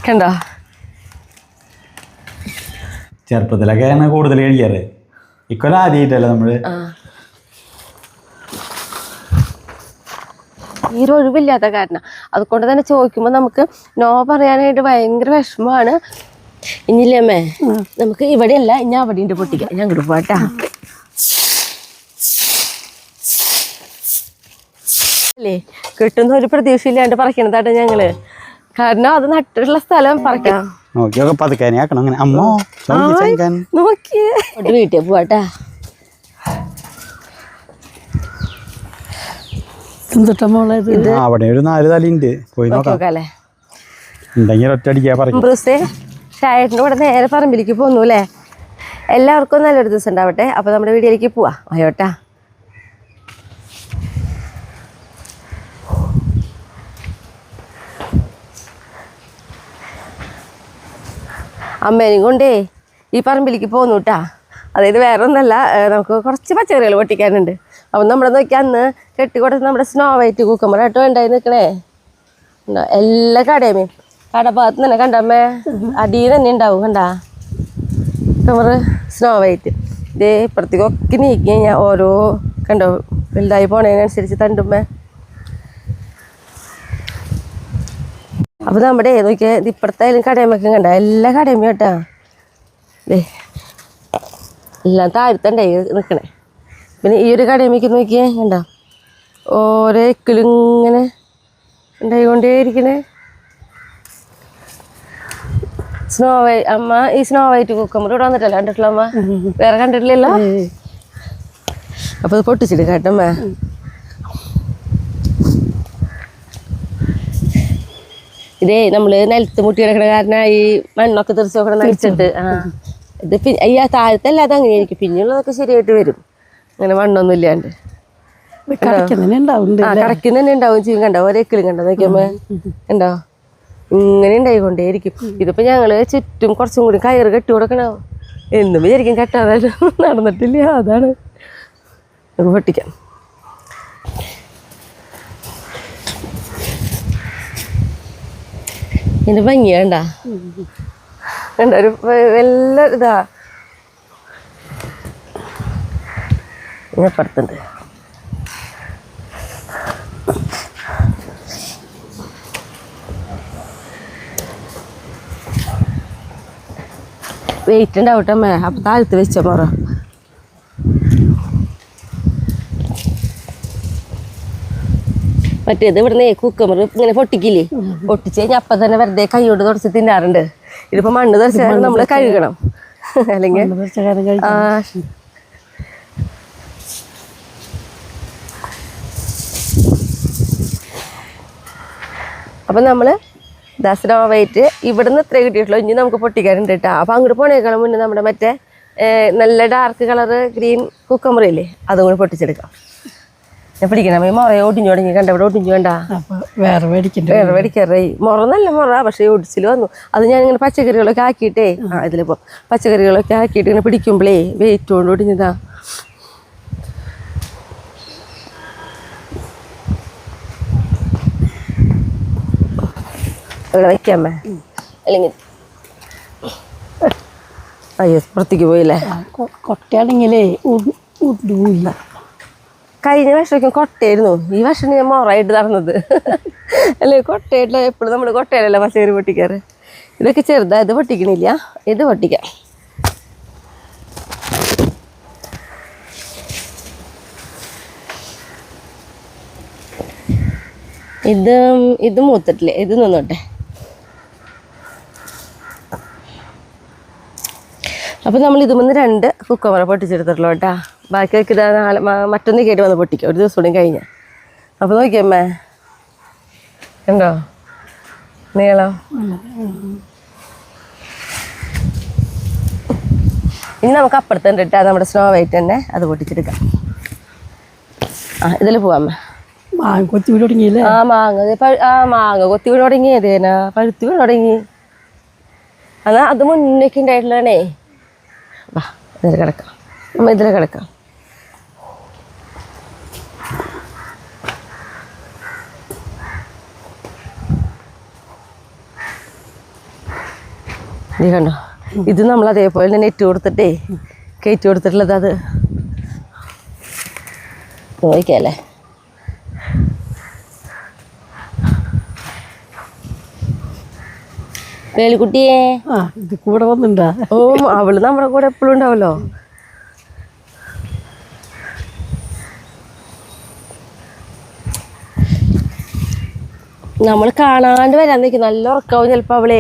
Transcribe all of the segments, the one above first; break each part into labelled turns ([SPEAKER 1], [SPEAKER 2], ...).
[SPEAKER 1] കണ്ടോ
[SPEAKER 2] ചെറുപ്പത്തിലൊക്കെയാണ് കൂടുതൽ കഴിക്കാറ്. ഇക്കൊല്ലം ആദ്യമായിട്ടല്ലേ നമ്മള്
[SPEAKER 1] ഈ ഒരു ഒഴിവില്ലാത്ത കാരണം. അതുകൊണ്ട് തന്നെ ചോദിക്കുമ്പോൾ നമുക്ക് നോ പറയാനായിട്ട് ഭയങ്കര വിഷമമാണ്. ഇനിയില്ലേ അമ്മേ, നമുക്ക് ഇവിടെയല്ല ഇനി അവിടെ ഉണ്ട് പൊട്ടിക്കാം. ഞാൻ അങ്ങോട്ട് പോട്ടാ. അല്ലേ കിട്ടുന്ന ഒരു പ്രതീക്ഷയില്ലാണ്ട് പറിക്കണതാട്ടെ ഞങ്ങള്. കാരണം അത് നട്ടുള്ള സ്ഥലം പറിക്കാം. നോക്കിയേ വീട്ടിൽ പോവാട്ടാ.
[SPEAKER 2] അവിടെ ഒരു 4 തലയുണ്ട്, പോയി നോക്കാല്ലേ.
[SPEAKER 1] ഷായേട്ടൻ്റെ കൂടെ നേരെ പറമ്പിലേക്ക് പോന്നു അല്ലേ. എല്ലാവർക്കും നല്ലൊരു ദിവസം ഉണ്ടാവട്ടെ. അപ്പോൾ നമ്മുടെ വീഡിയോയിലേക്ക് പോവാ. അയ്യോട്ടാ. അമ്മേനെയും കൊണ്ടേ ഈ പറമ്പിലേക്ക് പോന്നു കേട്ടാ. അതായത് വേറെ ഒന്നല്ല, നമുക്ക് കുറച്ച് പച്ചക്കറികൾ പൊട്ടിക്കാനുണ്ട്. അപ്പം നമ്മുടെ നോക്കി അന്ന് കെട്ടിക്കൊടുത്ത് നമ്മുടെ സ്നോ വൈറ്റ് കുക്കുമ്പർ ആയിട്ട് ഉണ്ടായി നിൽക്കണേ. എല്ലാ കടയുമേ കടഭാഗത്ത് തന്നെ കണ്ടമ്മേ അടിയിൽ തന്നെ ഉണ്ടാവും. കണ്ടാ കുക്കുമ്പർ സ്നോ വൈറ്റ്. ഇതേ ഇപ്പുറത്തേക്കൊക്കെ നീക്കി കഴിഞ്ഞാൽ ഓരോ കണ്ടോ വലുതായി പോണതിനനുസരിച്ച് തണ്ടുമ്മേ. അപ്പോൾ നമ്മുടെ നോക്കിയാൽ ഇപ്പുറത്തായാലും കടയമ്മൊക്കെ കണ്ട എല്ലാ കടയമ്മയും കേട്ടാ. ദേ എല്ലാം താഴ്ത്തണ്ടായി നിൽക്കണേ. പിന്നെ ഈ ഒരു കടയമ്മയ്ക്ക് നോക്കിയേ കണ്ടോ ഓരോ എക്കിലും ഇങ്ങനെ ഉണ്ടായിക്കൊണ്ടേ ഇരിക്കണേ. സ്നോ വൈറ്റ് അമ്മ ഈ സ്നോ വൈറ്റ് കുക്കുമ്പർ ഇവിടെ വന്നിട്ടല്ല കണ്ടിട്ടില്ല അമ്മ? വേറെ കണ്ടിട്ടില്ലല്ലോ. അപ്പോൾ അത് പൊട്ടിച്ചിട്ട് കേട്ടമ്മ. ഇതേ നമ്മള് നിലത്ത് മുട്ടി കിടക്കണ കാരണം ഈ മണ്ണൊക്കെ തെറിച്ച് നോക്കണം നടിച്ചിട്ട്. ഇത് പിന്നെ ഈ താഴത്തല്ല അത് അങ്ങനെ ആയിരിക്കും. പിന്നെയുള്ളതൊക്കെ ശരിയായിട്ട് വരും. അങ്ങനെ മണ്ണൊന്നും ഇല്ലാണ്ട് കടക്കുന്ന തന്നെ ഉണ്ടാവും ചെയ്യും. കണ്ടോ ഒരേക്കിലും കണ്ടോ നോക്കിയമ്മ ഉണ്ടോ ഇങ്ങനെ ഉണ്ടായിക്കൊണ്ടേയിരിക്കും. ഇതിപ്പോ ഞങ്ങള് ചുറ്റും കുറച്ചും കൂടി കയറ് കെട്ടി കൊടുക്കണോ എന്നും വിചാരിക്കും കെട്ടാതെ നടന്നിട്ടില്ല. അതാണ് നമുക്ക് പൊട്ടിക്കാം. ഇതിന്റെ ഭംഗിയാ കണ്ടാ കണ്ട ഒരു വല്ല ഇതാ ഇപ്പുറത്തുണ്ട്. വെയിറ്റ് ഉണ്ടാവട്ടമ്മേ. അപ്പൊ താഴ്ത്ത് വെച്ച മോറ മറ്റേത് ഇവിടുന്ന് കുക്കമ്പർ ഇങ്ങനെ പൊട്ടിക്കില്ലേ, പൊട്ടിച്ച് കഴിഞ്ഞാൽ അപ്പം തന്നെ വെറുതെ കൈയോട് തുടച്ച് തിന്നാറുണ്ട്. ഇതിപ്പോ മണ്ണ് തുടച്ചാൽ നമ്മൾ കഴുകണം. അല്ലെങ്കിൽ അപ്പം നമ്മൾ സ്നോ വൈറ്റ് ഇവിടുന്ന് ഇത്ര കിട്ടിയിട്ടുള്ളൂ. ഇനി നമുക്ക് പൊട്ടിക്കാനുണ്ട് കേട്ടോ. അപ്പം അങ്ങോട്ട് പോണേക്കാളും മുന്നേ നമ്മുടെ മറ്റേ നല്ല ഡാർക്ക് കളറ് ഗ്രീൻ കുക്കമ്പറില്ലേ അതും കൂടി പൊട്ടിച്ചെടുക്കാം. ഞാൻ പിടിക്കണം. ഈ മുറ ഒടിഞ്ഞു തുടങ്ങി കണ്ട ഇവിടെ ഒടിഞ്ഞു കണ്ട വേറെ മേടിക്കാറേ. മുറ നല്ല മുറ പക്ഷേ ഒടിച്ചിൽ വന്നു. അത് ഞാനിങ്ങനെ പച്ചക്കറികളൊക്കെ ആക്കിയിട്ടേ ഇതിലിപ്പോൾ പച്ചക്കറികളൊക്കെ ആക്കിയിട്ട് ഇങ്ങനെ പിടിക്കുമ്പോഴേ വെയിറ്റ് കൊണ്ട് ഒടിഞ്ഞതാ. ഇവിടെ വയ്ക്കാമേ അല്ലെങ്കിൽ അയ്യോ പുറത്തേക്ക് പോയില്ലേ. കൊട്ടയാണെങ്കിലേ കഴിഞ്ഞ വർഷമൊക്കെ കൊട്ടയായിരുന്നു. ഈ വർഷം ഞാൻ മോറായിട്ട് നടന്നത് അല്ലേ. കൊട്ടയായിട്ടില്ല എപ്പോഴും നമ്മൾ കൊട്ടയിലല്ല പച്ചക്കറി പൊട്ടിക്കാറ്. ഇതൊക്കെ ചെറുതാ. ഇത് പൊട്ടിക്കണില്ല, ഇത് പൊട്ടിക്കാം. ഇത് മൂത്തിട്ടില്ലേ, ഇത് നിന്നോട്ടെ. അപ്പോൾ നമ്മൾ ഇതുമെന്ന് 2 കുക്കമ്പർ പൊട്ടിച്ചെടുത്തിട്ടുള്ളൂ കേട്ടാ. ബാക്കിയൊക്കെ ഇതാ മറ്റൊന്ന് കയറി വന്ന് പൊട്ടിക്കാം ഒരു ദിവസം കൂടി കഴിഞ്ഞാൽ. അപ്പോൾ നോക്കിയമ്മേ ഉണ്ടോ നീളം. ഇനി നമുക്ക് അപ്പുറത്തുണ്ട് കേട്ടാ നമ്മുടെ സ്നോ വൈറ്റ് തന്നെ, അത് പൊട്ടിച്ചെടുക്കാം. ഇതിൽ പോവാമ്മ. മാങ്ങ കൊത്തി വീട് തുടങ്ങിയില്ലേ? മാങ്ങ കൊത്തി വീട് തുടങ്ങി. അതേനാ പഴുത്തി വീട് തുടങ്ങി. എന്നാൽ അത് മുന്നേക്ക് ഉണ്ടായിട്ടുള്ളതാണേ. വാ ഇതിൽ കിടക്കാം, അമ്മ ഇതിൽ കിടക്കാം. ഇത് കണ്ടോ, ഇത് നമ്മൾ അതേപോലെ തന്നെ ഇട്ട് കൊടുത്തിട്ടേ കയറ്റി കൊടുത്തിട്ടുള്ളത്. അത് നോക്കിയാലേ വേലിക്കുട്ടിയെ.
[SPEAKER 3] ഇത് കൂടെ വന്നിണ്ടാ?
[SPEAKER 1] ഓ, അവള് നമ്മുടെ കൂടെ എപ്പോഴും ഉണ്ടാവല്ലോ. നമ്മൾ കാണാണ്ട് വരാൻ നിൽക്കും. നല്ല ഉറക്കാവും ചിലപ്പോൾ അവളെ.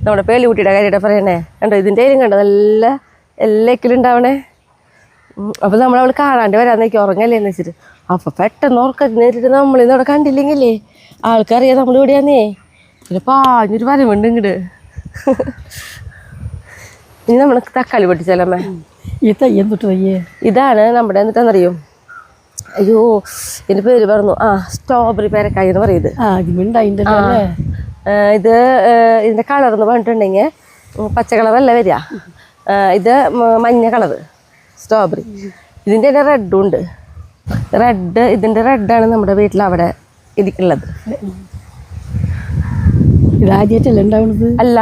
[SPEAKER 1] നമ്മുടെ പേലിക്കുട്ടിയുടെ കാര്യമായിട്ട് പറയണേ കണ്ടോ, ഇതിൻ്റെ കയ്യിലും കണ്ടോ നല്ല എല്ലാക്കിലും ഉണ്ടാവണേ. അപ്പോൾ നമ്മളവൾ കാണാണ്ട് വരാൻ നിൽക്കും, ഉറങ്ങല്ലേ എന്ന് വെച്ചിട്ട്. അപ്പോൾ പെട്ടെന്ന് ഉറക്കത്തിന് നേരിട്ട് നമ്മളിന്നവിടെ കണ്ടില്ലെങ്കിലേ ആൾക്കറിയാം നമ്മൾ ഇവിടെയാന്നേ. പിന്നെ പാഞ്ഞൊരു വരവുണ്ട് ഇങ്ങോട്ട്. ഇനി നമ്മൾ തക്കാളി പൊട്ടിച്ചാലമ്മേ.
[SPEAKER 3] ഈ തയ്യം തൊട്ട് തയ്യേ
[SPEAKER 1] ഇതാണ് നമ്മുടെ എന്നിട്ടെന്നറിയും, അയ്യോ എൻ്റെ പേര് പറഞ്ഞു, സ്ട്രോബെറി പേരക്കായി എന്ന് പറയും. ഇത് ഇതിൻ്റെ കളർ എന്ന് പറഞ്ഞിട്ടുണ്ടെങ്കിൽ പച്ച കളറല്ല വരിക, ഇത് മഞ്ഞ കളറ് സ്ട്രോബെറി. ഇതിൻ്റെ തന്നെ റെഡും ഉണ്ട്. ഇതിൻ്റെ റെഡാണ് നമ്മുടെ വീട്ടിൽ അവിടെ ഉള്ളത്.
[SPEAKER 3] ഇതാദ്യമായിട്ടല്ലേ ഉണ്ടാവുന്നത്?
[SPEAKER 1] അല്ല,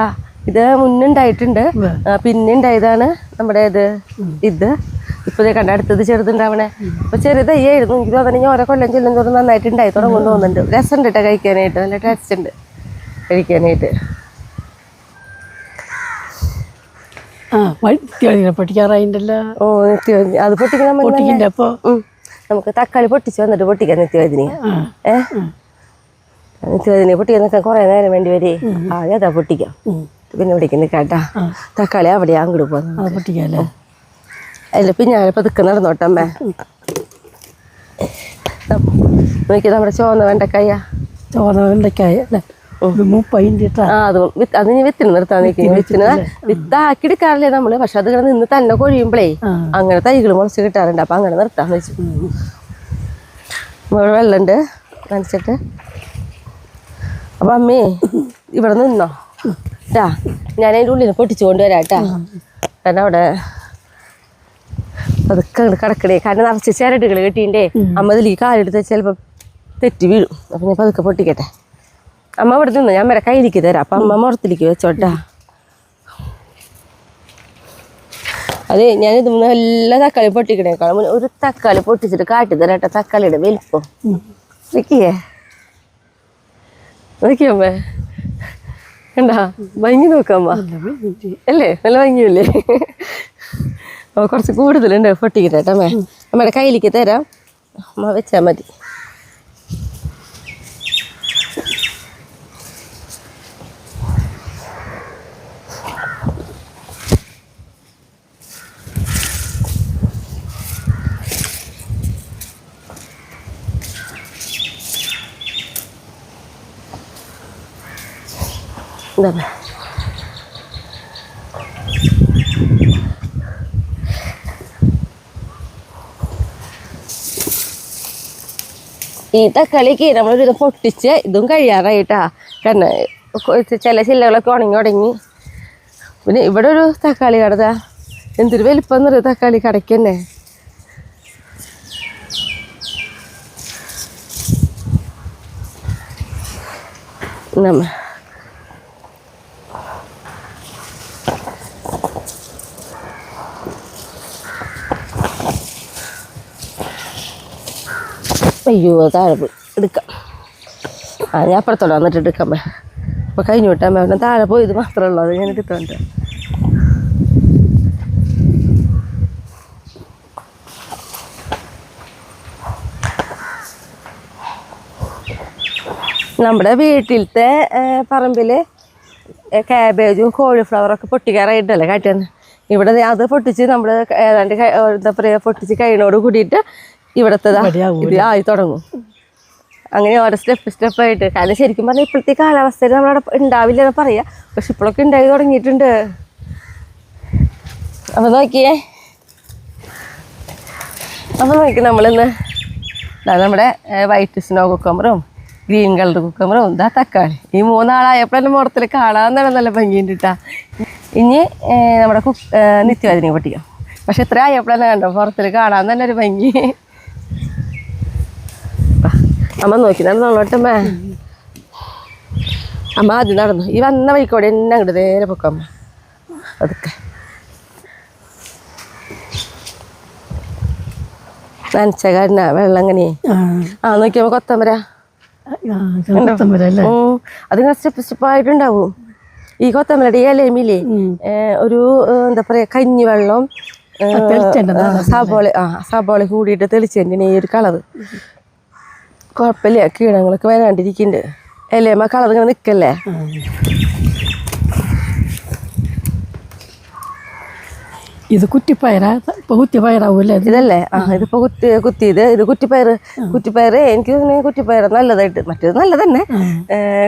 [SPEAKER 1] ഇത് മുന്നുണ്ടായിട്ടുണ്ട്, പിന്നെ ഉണ്ടായതാണ് നമ്മുടെ ഇത് ഇപ്പൊ കണ്ട അടുത്തത് ചെറുതുണ്ടാവണേ. അപ്പൊ ചെറുതായിരുന്നു. എനിക്ക് തോന്നുന്നു ഓരോ കൊല്ലം ചെല്ലും തോറും നന്നായിട്ട് ഉണ്ടായി തുടങ്ങും തോന്നുന്നുണ്ട്. രസമുണ്ട് കേട്ടോ കഴിക്കാനായിട്ട്, നല്ല ടേസ്റ്റ് ഉണ്ട് കഴിക്കാനായിട്ട്.
[SPEAKER 3] പൊട്ടിക്കാറായിണ്ടല്ലോ.
[SPEAKER 1] ഓ, നിത്യവേദന അത് പൊട്ടിക്കാൻ
[SPEAKER 3] അപ്പൊ
[SPEAKER 1] നമുക്ക് തക്കാളി പൊട്ടിച്ച് വന്നിട്ട് പൊട്ടിക്കാം നിത്യവേദന. നിത്യവേദന പൊട്ടിക്കാൻ നിൽക്കാൻ കുറെ നേരം വേണ്ടി വരേ. ആദ്യം അതാ പൊട്ടിക്കാം, പിന്നെ പൊടിക്കാൻ നിൽക്കാട്ടാ. തക്കാളി അവിടെ അങ്ങോട്ട് പോകാം
[SPEAKER 3] പൊട്ടിക്കാല്ലേ.
[SPEAKER 1] അതിൽ പിന്നെ ഞാൻ പതുക്കെ നടന്നോട്ടമ്മേ. നോക്കി നമ്മുടെ ചുവന്ന വെണ്ടക്കായ.
[SPEAKER 3] ചോന്ന വെണ്ടക്കായ അല്ലേ?
[SPEAKER 1] അതിന് വിത്തിന് നിർത്താൻ നിൽക്കുന്നു. വിത്താക്കി എടുക്കാറില്ലേ നമ്മള്, പക്ഷെ അത് നിന്ന് തന്നെ കൊഴിയുമ്പോഴേ അങ്ങനെ തൈകൾ മുളച്ച് കിട്ടാറുണ്ട്. അപ്പൊ അങ്ങനെ നിർത്താന്ന് വെച്ചു. വെള്ളമുണ്ട് നനച്ചിട്ട്. അപ്പൊ അമ്മേ ഇവിടെ നിന്നോ ട്ടാ, ഞാൻ അതിൻ്റെ ഉള്ളിൽ പൊട്ടിച്ചു കൊണ്ടുവരാട്ടാ. കാരണം അവിടെ അതൊക്കെ അങ്ങോട്ട് കിടക്കണേ. കാരണം നിറച്ച് ചിരട്ടുകൾ കെട്ടിണ്ടേ. അമ്മ ഇതിലേക്ക് കാലെടുത്ത് ചിലപ്പോൾ തെറ്റി വീഴും. അപ്പം ഞാൻ പതുക്കെ പൊട്ടിക്കട്ടെ. അമ്മ ഇവിടെ നിന്ന് ഞാൻ വരെ കയ്യിലേക്ക് തരാം. അപ്പം അമ്മ മുറത്തിലേക്ക് വെച്ചോട്ടാ. അതെ, ഞാനിത് എല്ലാ തക്കാളി പൊട്ടിക്കണേക്കാളും ഒരു തക്കാളി പൊട്ടിച്ചിട്ട് കാട്ടി തരാട്ടെ. തക്കാളിയുടെ വലിപ്പം നോക്കിയേ, നോക്കിയമ്മേ കണ്ടാ ഭംഗി നോക്കാമ്മ അല്ലേ? നല്ല ഭംഗിയല്ലേ? അപ്പോൾ കുറച്ച് കൂടുതലുണ്ട് പൊട്ടിക്കട്ടെ അമ്മേ. അമ്മയുടെ കയ്യിലേക്ക് തരാം, അമ്മ വെച്ചാൽ മതി. എന്താ ഈ തക്കാളിക്ക് നമ്മളൊരു പൊട്ടിച്ച് ഇതും കഴിയാറായിട്ടാ. കാരണം ചില ചില്ലകളൊക്കെ ഉണങ്ങി. പിന്നെ ഇവിടെ ഒരു തക്കാളി കടതാ, എന്തൊരു വലിപ്പം എന്നറിയോ തക്കാളി കടയ്ക്ക് തന്നെ. നമ്മ അയ്യോ താഴെ പോയി എടുക്കാം. ഞാൻ അപ്പുറത്തോടെ വന്നിട്ട് എടുക്കാം. അപ്പോൾ കഴിഞ്ഞു വിട്ടാൽ അവനെ താഴെ പോയി. ഇത് മാത്രമേ ഉള്ളൂ, അത് ഞാൻ എടുത്തോണ്ട്. നമ്മുടെ വീട്ടിലത്തെ പറമ്പിൽ കാബേജും കോളിഫ്ലവറൊക്കെ പൊട്ടിക്കാറായിട്ടല്ലേ കാട്ടിയാണ്. ഇവിടെ അത് പൊട്ടിച്ച് നമ്മൾ ഏതാണ്ട് എന്താ പറയുക പൊട്ടിച്ച് കഴിയണോട് കൂടിയിട്ട് ഇവിടുത്തെ ഇത് ആയി തുടങ്ങും. അങ്ങനെ ഓരോ സ്റ്റെപ്പായിട്ട്. കാരണം ശരിക്കും പറഞ്ഞാൽ ഇപ്പോഴത്തെ കാലാവസ്ഥയിൽ നമ്മളവിടെ ഉണ്ടാവില്ല എന്ന് പറയാം, പക്ഷെ ഇപ്പോഴൊക്കെ ഉണ്ടായി തുടങ്ങിയിട്ടുണ്ട്. അപ്പം നോക്കിയേ, അപ്പം നോക്കി നമ്മളിന്ന് നമ്മുടെ വൈറ്റ് സ്നോ കുക്കമ്പറും ഗ്രീൻ കളർ കുക്കമ്പറും ഇതാ തക്കാളി. ഈ മൂന്നാളായപ്പോഴെല്ലാം മുറത്തിൽ കാണാൻ തന്നെ നല്ല ഭംഗിയുണ്ട് കേട്ടാ. ഇനി നമ്മുടെ നിത്യവേദനയെ പൊട്ടിക്കാം. പക്ഷെ ഇത്ര ആയപ്പോഴെല്ലാം കണ്ടോ പുറത്തിൽ കാണാൻ തന്നെ ഒരു ഭംഗി. അമ്മ നോക്കി നടന്നോട്ടമ്മേ. അമ്മ ആദ്യം നടന്നു. ഈ വന്ന വഴിക്കോടെ എന്നെ അങ്ങോട്ട് നേരെ പൊക്കമ്മ. അതൊക്കെ നനച്ച കാരണ വെള്ളം എങ്ങനെ നോക്കിയപ്പോ കൊത്തമ്പര
[SPEAKER 3] കൊത്തമ്പരല്ലേ
[SPEAKER 1] അതിങ്ങനെ സ്റ്റെപ്പ് സ്റ്റെപ്പായിട്ടുണ്ടാവും. ഈ കൊത്തമ്പരയുടെ ഇലമില്ലേ ഒരു എന്താ പറയാ കഞ്ഞിവെള്ളം സബോള കൂടിയിട്ട് തെളിച്ചെന്നെ ഈ ഒരു കളറ്. കുഴപ്പമില്ല, കീടങ്ങളൊക്കെ വരാണ്ടിരിക്കുന്നുണ്ട്. ഇലയമ്മ കളർ ഇങ്ങനെ നിൽക്കല്ലേ.
[SPEAKER 3] ഇത് കുറ്റിപ്പയറാ? ഇപ്പൊ കുറ്റിപ്പയറാവൂല്ലേ
[SPEAKER 1] ഇതല്ലേ? ഇതിപ്പോ കുത്തിയത് ഇത് കുറ്റിപ്പയർ എനിക്ക് കുറ്റിപ്പയർ നല്ലതായിട്ട്, മറ്റേത് നല്ലത് തന്നെ.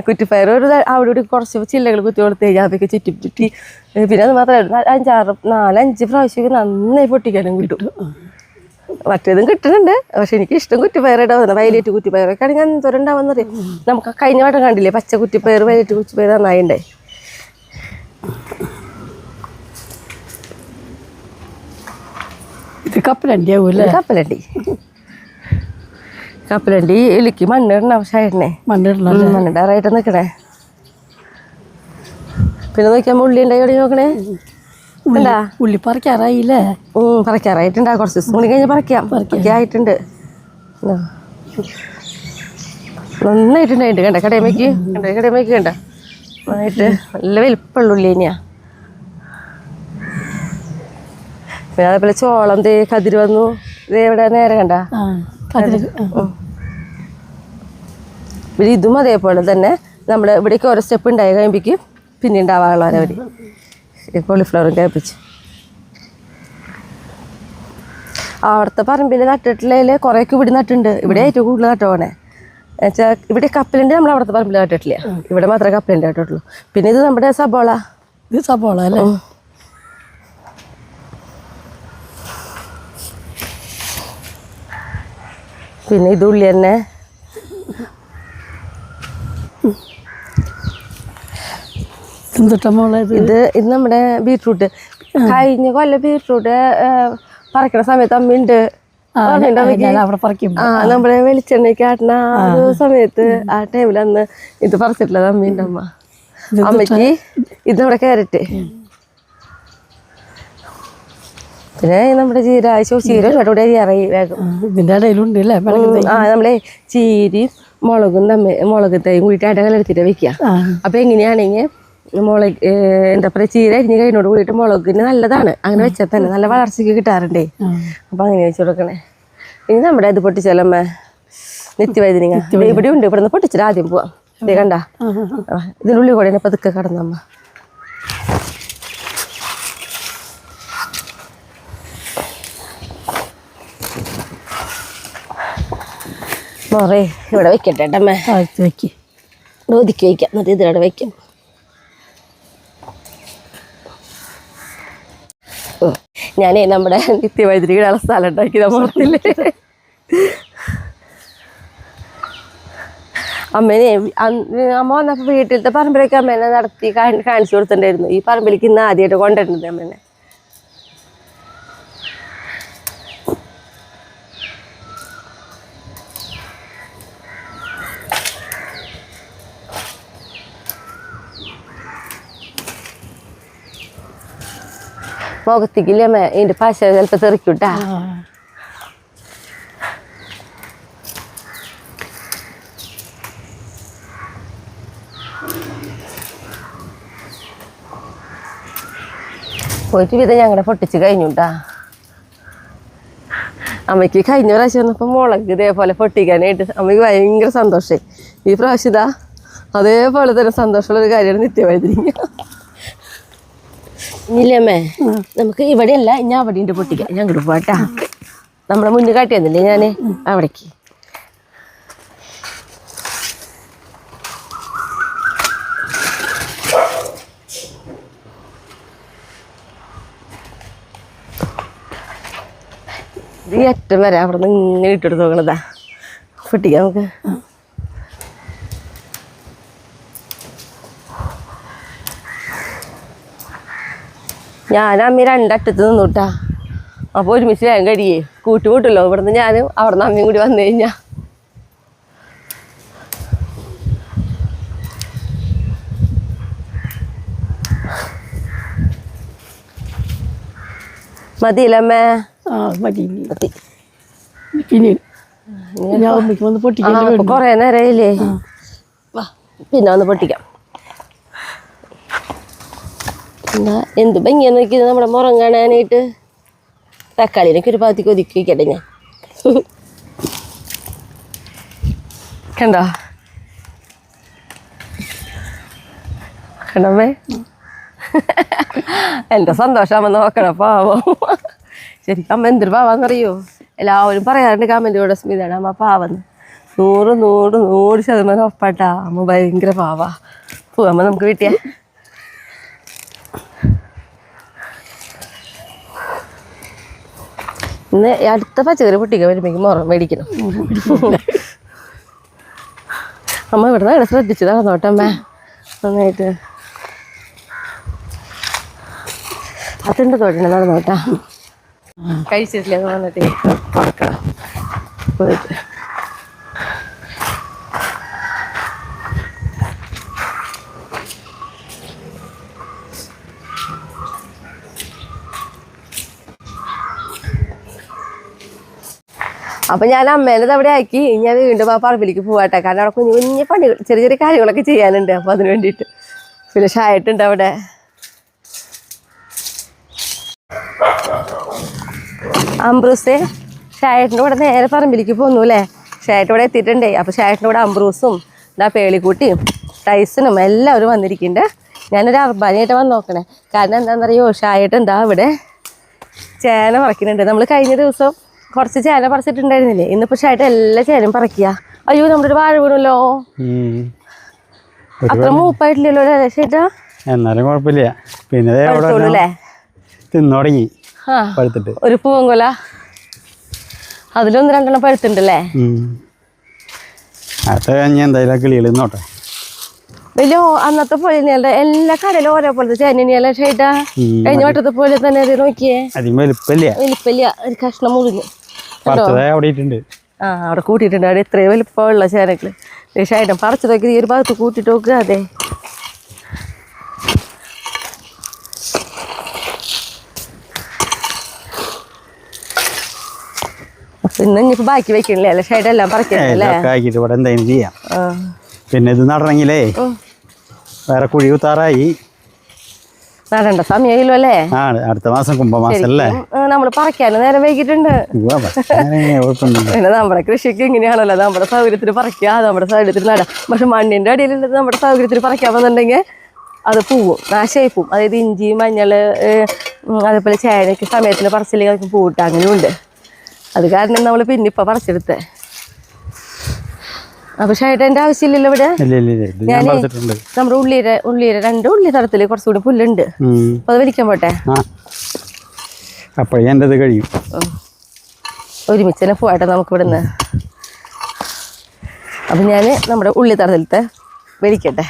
[SPEAKER 1] കുറ്റിപ്പയർ ഒരു അവിടെ ഇവിടെ കുറച്ച് ചില്ലകൾ കുത്തി കൊടുത്ത് കഴിഞ്ഞാൽ അതൊക്കെ ചുറ്റി. പിന്നെ അത് മാത്രമല്ല 4-5 പ്രാവശ്യം നന്നായി പൊട്ടിക്കാനും കിട്ടും. മറ്റേതും കിട്ടുന്നുണ്ട്, പക്ഷെ എനിക്ക് ഇഷ്ടം കുറ്റിപ്പയറുണ്ടാവുന്നത്. വയലേറ്റ് കുറ്റിപ്പയറൊക്കെ ആണെങ്കിൽ എന്തോരം ഉണ്ടാവുന്നറിയാം. നമുക്ക് കഴിഞ്ഞ വട്ടം കണ്ടില്ലേ പച്ച കുറ്റിപ്പയർ, വയലേറ്റ് കുറ്റിപ്പയർ നന്നായിണ്ടേ.
[SPEAKER 3] ഇത് കപ്പലണ്ടി ആവൂല്ലേ?
[SPEAKER 1] കപ്പലണ്ടി എലിക്ക് മണ്ണിടണം ആവശ്യമായിട്ടേ. മണ്ണിടാറായിട്ട് നിൽക്കണേ. പിന്നെ നോക്കിയാൽ ഉള്ളി ഉണ്ടായി എവിടെ നോക്കണേ. എന്താ
[SPEAKER 3] ഉള്ളി പറിക്കാറായില്ലേ?
[SPEAKER 1] പറിക്കാറായിട്ടുണ്ടാ. കുറച്ച് ദിവസം കൂടി കഴിഞ്ഞ് പറിക്കാം ആയിട്ടുണ്ട്. നന്നായിട്ടുണ്ടായിട്ട് കണ്ട കടയമേക്ക് കണ്ട നന്നായിട്ട് നല്ല വലിപ്പമുള്ള ഉള്ളി തന്നെയാ. പിന്നെ അതേപോലെ ചോളം കതിര് വന്നു. ഇവിടെ നേരെ കണ്ട ഇതും അതേപോലെ തന്നെ നമ്മുടെ ഇവിടേക്ക് ഓരോ സ്റ്റെപ്പ് ഉണ്ടായി കഴിയുമ്പോഴേക്കും പിന്നെ ഉണ്ടാവാനുള്ളവരെ അവർ കോളിഫ്ലവറും കേൾപ്പിച്ചു. അവിടുത്തെ പറമ്പിൽ നട്ടിട്ടില്ലേ കുറേയൊക്കെ ഇവിടെ നട്ടുണ്ട്. ഇവിടെ ഏറ്റവും കൂടുതൽ നട്ടോണേ വെച്ചാൽ ഇവിടെ കപ്പലുണ്ട്. നമ്മൾ അവിടുത്തെ പറമ്പിൽ നട്ടിട്ടില്ല, ഇവിടെ മാത്രമേ കപ്പലുണ്ട് നട്ടിട്ടുള്ളൂ. പിന്നെ ഇത് നമ്മുടെ സബോള.
[SPEAKER 3] ഇത് സബോള അല്ലേ?
[SPEAKER 1] പിന്നെ ഇത് ഉള്ളി തന്നെ. ഇത് നമ്മുടെ ബീട്രൂട്ട്. കഴിഞ്ഞ കൊല്ലം ബീട്രൂട്ട് പറിക്കണ സമയത്ത് അമ്മയുണ്ട്. നമ്മളെ വെളിച്ചെണ്ണയ്ക്ക് ആട്ടണ ഒരു സമയത്ത് ആ ടൈമിൽ അന്ന് ഇത് പറിച്ചിട്ടുള്ളത് അമ്മയുണ്ട്. അമ്മയ്ക്ക് ഇത് നമ്മുടെ ക്യാരറ്റ്. പിന്നെ നമ്മുടെ ചീര ഇവിടെ അരിയാറായി വേഗം.
[SPEAKER 3] ഇതിന്റെ ഇടയിലുണ്ട് അല്ലേ?
[SPEAKER 1] നമ്മളെ ചീരയും മുളക് തൈയും കൂടിയിട്ട് ഇടകലെടുത്തിട്ട് വെക്കുക. അപ്പൊ എങ്ങനെയാണെങ്കിൽ മുളക് എന്താ പറയുക, ചീര അരിഞ്ഞ് കഴിഞ്ഞോട് കൂടിയിട്ട് മുളകിന് നല്ലതാണ്. അങ്ങനെ വെച്ചാൽ തന്നെ നല്ല വളർച്ചയ്ക്ക് കിട്ടാറുണ്ടേ. അപ്പൊ അങ്ങനെ വെച്ച് കൊടുക്കണേ. ഇനി നമ്മുടെ ഇത് പൊട്ടിച്ചാലമ്മ നിത്യവൈദ്യനിങ്ങ ഇവിടെ ഉണ്ട്. ഇവിടെ നിന്ന് പൊട്ടിച്ചിട്ട് ആദ്യം പോവാം. ഇതേ കണ്ട ഇതിനുള്ളിൽ കൂടെ പതുക്കെ കടന്നമ്മ. മോറേ ഇവിടെ വെക്കട്ടെ അമ്മ. ഒതുക്കി വയ്ക്കാം. എന്നിട്ട് ഇതിലൂടെ വയ്ക്കാം. ഞാനേ നമ്മുടെ നിത്യവൈദ്യുതിയുടെ സ്ഥലം ഉണ്ടാക്കി നമ്മളത്തില്ലേ. അമ്മേനെ അമ്മ വന്നപ്പോൾ വീട്ടിലത്തെ പറമ്പിലേക്ക് അമ്മേനെ നടത്തി കാണിച്ചു കൊടുത്തിട്ടുണ്ടായിരുന്നു. ഈ പറമ്പിലേക്ക് ഇന്ന് ആദ്യമായിട്ട് കൊണ്ടുവരുന്നത് അമ്മേനെ. മുഖത്തേക്കില്ലേ അമ്മ ഇതിന്റെ പശ ചിലപ്പോ തെറിക്കൂട്ടാ. പോയിട്ട് വിധം ഞങ്ങളുടെ പൊട്ടിച്ച് കഴിഞ്ഞുട്ടാ. അമ്മയ്ക്ക് കഴിഞ്ഞ പ്രാവശ്യം വന്നപ്പോൾ മുളക് ഇതേപോലെ പൊട്ടിക്കാനായിട്ട് അമ്മയ്ക്ക് ഭയങ്കര സന്തോഷമായി. ഈ പ്രാവശ്യം ഇതാ അതേപോലെ തന്നെ സന്തോഷമുള്ളൊരു കാര്യമാണ് നിത്യവൈദ്യുതി. ഇല്ലമ്മേ നമുക്ക് ഇവിടെയല്ല, ഞാൻ അവിടെ ഉണ്ട് പൊട്ടിക്കാം. ഞാൻ അങ്ങോട്ട് പോട്ടാ. നമ്മളെ മുന്നിൽ കാട്ടിയെന്നില്ലേ ഞാൻ അവിടേക്ക്. ഈ അറ്റം വരെ അവിടെ നിന്ന് ഇങ്ങനെ ഇട്ടെടുത്ത് നോക്കണതാ. പൊട്ടിക്കാം നമുക്ക്. ഞാൻ അമ്മ രണ്ടറ്റത്ത് നിന്നുട്ടാ. അപ്പോൾ ഒരുമിച്ച് വേഗം കഴിയേ കൂട്ടുകൂട്ടല്ലോ. ഇവിടുന്ന് ഞാനും അവിടെ നിന്ന് അമ്മയും കൂടി വന്നു കഴിഞ്ഞാ മതിയില്ലമ്മേ?
[SPEAKER 3] ആ മതി ഇനി.
[SPEAKER 1] മതി.
[SPEAKER 3] പിന്നെ ഞാൻ അമ്മയ്ക്ക് വന്ന് പൊട്ടിക്കാൻ
[SPEAKER 1] കൊറേ നേരമില്ലേ? വാ പിന്നെ വന്ന് പൊട്ടിക്കാം. എന്നാ എന്ത് ഭംഗിയാന്ന് നോക്കിയത് നമ്മുടെ മുറം കാണാനായിട്ട്. തക്കാളിനൊക്കെ ഒരു ഭാഗത്തേക്ക് ഒതുക്കി വയ്ക്കട്ടെ ഞാൻ. കണ്ടോ കണ്ടമ്മേ? എൻ്റെ സന്തോഷം അമ്മ നോക്കണം പാവം. ശരിക്കും അമ്മ എന്തൊരു പാവാന്നറിയോ? എല്ലാവരും പറയാറുണ്ട് കമൻറ്റിലൂടെ സ്മിതയാണ് അമ്മ പാവന്ന്. 100% ഒപ്പാട്ടാ. അമ്മ ഭയങ്കര പാവാ. പോവാമ്മ നമുക്ക് വീട്ടിയാ. ഇന്ന് അടുത്ത പച്ചക്കറി പൊട്ടിക്കാൻ വരുമ്പോഴേക്കും മുറം മേടിക്കണം. അമ്മ ഇവിടെ നിന്ന് ശ്രദ്ധിച്ച് നടന്നോട്ടമ്മേ നന്നായിട്ട്. അതുണ്ട് തോട്ടണ നടന്നോട്ടാ. കഴിച്ചിട്ടില്ല വന്നിട്ട് പറക്കണം പോയിട്ട്. അപ്പം ഞാൻ അമ്മേനത് അവിടെ ആക്കി ഞാൻ വീണ്ടും ആ പറമ്പിലേക്ക് പോവാട്ടെ. കാരണം അവിടെ കുഞ്ഞു കുഞ്ഞു പണികൾ ചെറിയ ചെറിയ കാര്യങ്ങളൊക്കെ ചെയ്യാനുണ്ട്. അപ്പോൾ അതിന് വേണ്ടിയിട്ട് പിന്നെ ഷായിട്ടുണ്ട് അവിടെ. അംബ്രൂസേ ഷായേട്ടിൻ്റെ കൂടെ നേരെ പറമ്പിലേക്ക് പോന്നു അല്ലേ? ഷായേട്ട് ഇവിടെ എത്തിയിട്ടുണ്ടേ. അപ്പോൾ ഷായേട്ടിൻ്റെ കൂടെ അംബ്രൂസും എന്താ പേളിക്കൂട്ടിയും ടൈസണും എല്ലാവരും വന്നിരിക്കുന്നുണ്ട്. ഞാനൊരു അർബാനായിട്ട് വന്ന് നോക്കണേ. കാരണം എന്താണെന്നറിയോ? ഷായേട്ട് എന്താ ഇവിടെ ചേന പറിക്കുന്നുണ്ട്. നമ്മൾ കഴിഞ്ഞ ദിവസം കുറച്ച് ചേന പറിച്ചിട്ടുണ്ടായിരുന്നില്ലേ? ഇന്നിപ്പോൾ ഷായിട്ട് എല്ലാ ചേനയും പറിക്കുക. അയ്യോ നമ്മുടെ ഒരു വാഴ വീണല്ലോ. അത്ര മൂപ്പായിട്ടില്ലല്ലോ ചേട്ടാ?
[SPEAKER 2] എന്നാലും കുഴപ്പമില്ല. പിന്നെ തിന്നു തുടങ്ങി പഴുത്തിട്ട്.
[SPEAKER 1] ഒരു പൂവൻകൊല അതിലൊന്ന് രണ്ടെണ്ണം പഴുത്തുണ്ടല്ലേ?
[SPEAKER 2] അടുത്ത കഴിഞ്ഞ എന്തായാലും കിളികൾ നോട്ടെ.
[SPEAKER 1] വലിയ അന്നത്തെ പോലെ എല്ലാ കടയിലും ഓരോ പോലത്തെ ചേനയല്ല ചേട്ടാ. കഴിഞ്ഞ വട്ടത്തെ പോലെ തന്നെ അത് നോക്കിയേ. വലിപ്പല്ല. ഒരു കഷ്ണം മുറിഞ്ഞു അവിടെ കൂട്ടിയിട്ടുണ്ട്. അവിടെ ഇത്രയും വലിപ്പമുള്ള ചേനകള് ഷൈഡം പറിച്ചു നോക്കി ഈ ഒരു ഭാഗത്ത് കൂട്ടിട്ട് നോക്കുക. അതെ പിന്നെ ഇനിയിപ്പോ ബാക്കി വെക്കണില്ലേ? അല്ലെ ഷൈഡെല്ലാം പറിക്കല്ലേ?
[SPEAKER 2] പിന്നെ ഇത് നടണമെങ്കിലേ വേറെ കുഴി കുത്താറായി.
[SPEAKER 1] നടണ്ട സമയമില്ലോ അല്ലേ?
[SPEAKER 2] അടുത്ത മാസം കുംഭമാസം അല്ലേ?
[SPEAKER 1] നമ്മള് പറിക്കാനും നേരം വൈകിട്ടുണ്ട്. പിന്നെ നമ്മുടെ കൃഷിക്ക് ഇങ്ങനെയാണല്ലോ, നമ്മുടെ സൗകര്യത്തിന് പറിക്കുക, നമ്മുടെ സൗകര്യത്തിന് നടാം. പക്ഷെ മണ്ണിന്റെ അടിയിലുള്ളത് നമ്മുടെ സൗകര്യത്തിന് പറിക്കാമെന്നുണ്ടെങ്കിൽ അത് പൂവും, നാശമായി പോവും. അതായത് ഇഞ്ചി, മഞ്ഞൾ, അതേപോലെ ചേനയ്ക്ക് സമയത്തിന് പറിച്ചില്ലെങ്കിൽ അതൊക്കെ പൂവിട്ട അങ്ങനെയുണ്ട്. അത് കാരണം നമ്മൾ പിന്നെ ഇപ്പൊ പറിച്ചെടുത്തേ. അപ്പൊ ഷൈഡന്റെ ആവശ്യമില്ലല്ലോ ഇവിടെ. ഞാൻ നമ്മുടെ ഉള്ളിയുടെ 2 ഉള്ളി തരത്തില് കുറച്ചുകൂടി പുല്ലുണ്ട്. അപ്പൊ അത് വലിക്കാൻ പോട്ടെ.
[SPEAKER 2] അപ്പോഴേ എൻ്റെ കഴിയും.
[SPEAKER 1] ഒരുമിച്ച് തന്നെ പോട്ടെ നമുക്ക് ഇവിടുന്ന്. അപ്പൊ ഞാൻ നമ്മുടെ ഉള്ളി തരത്തിലത്തെ വലിക്കട്ടെ.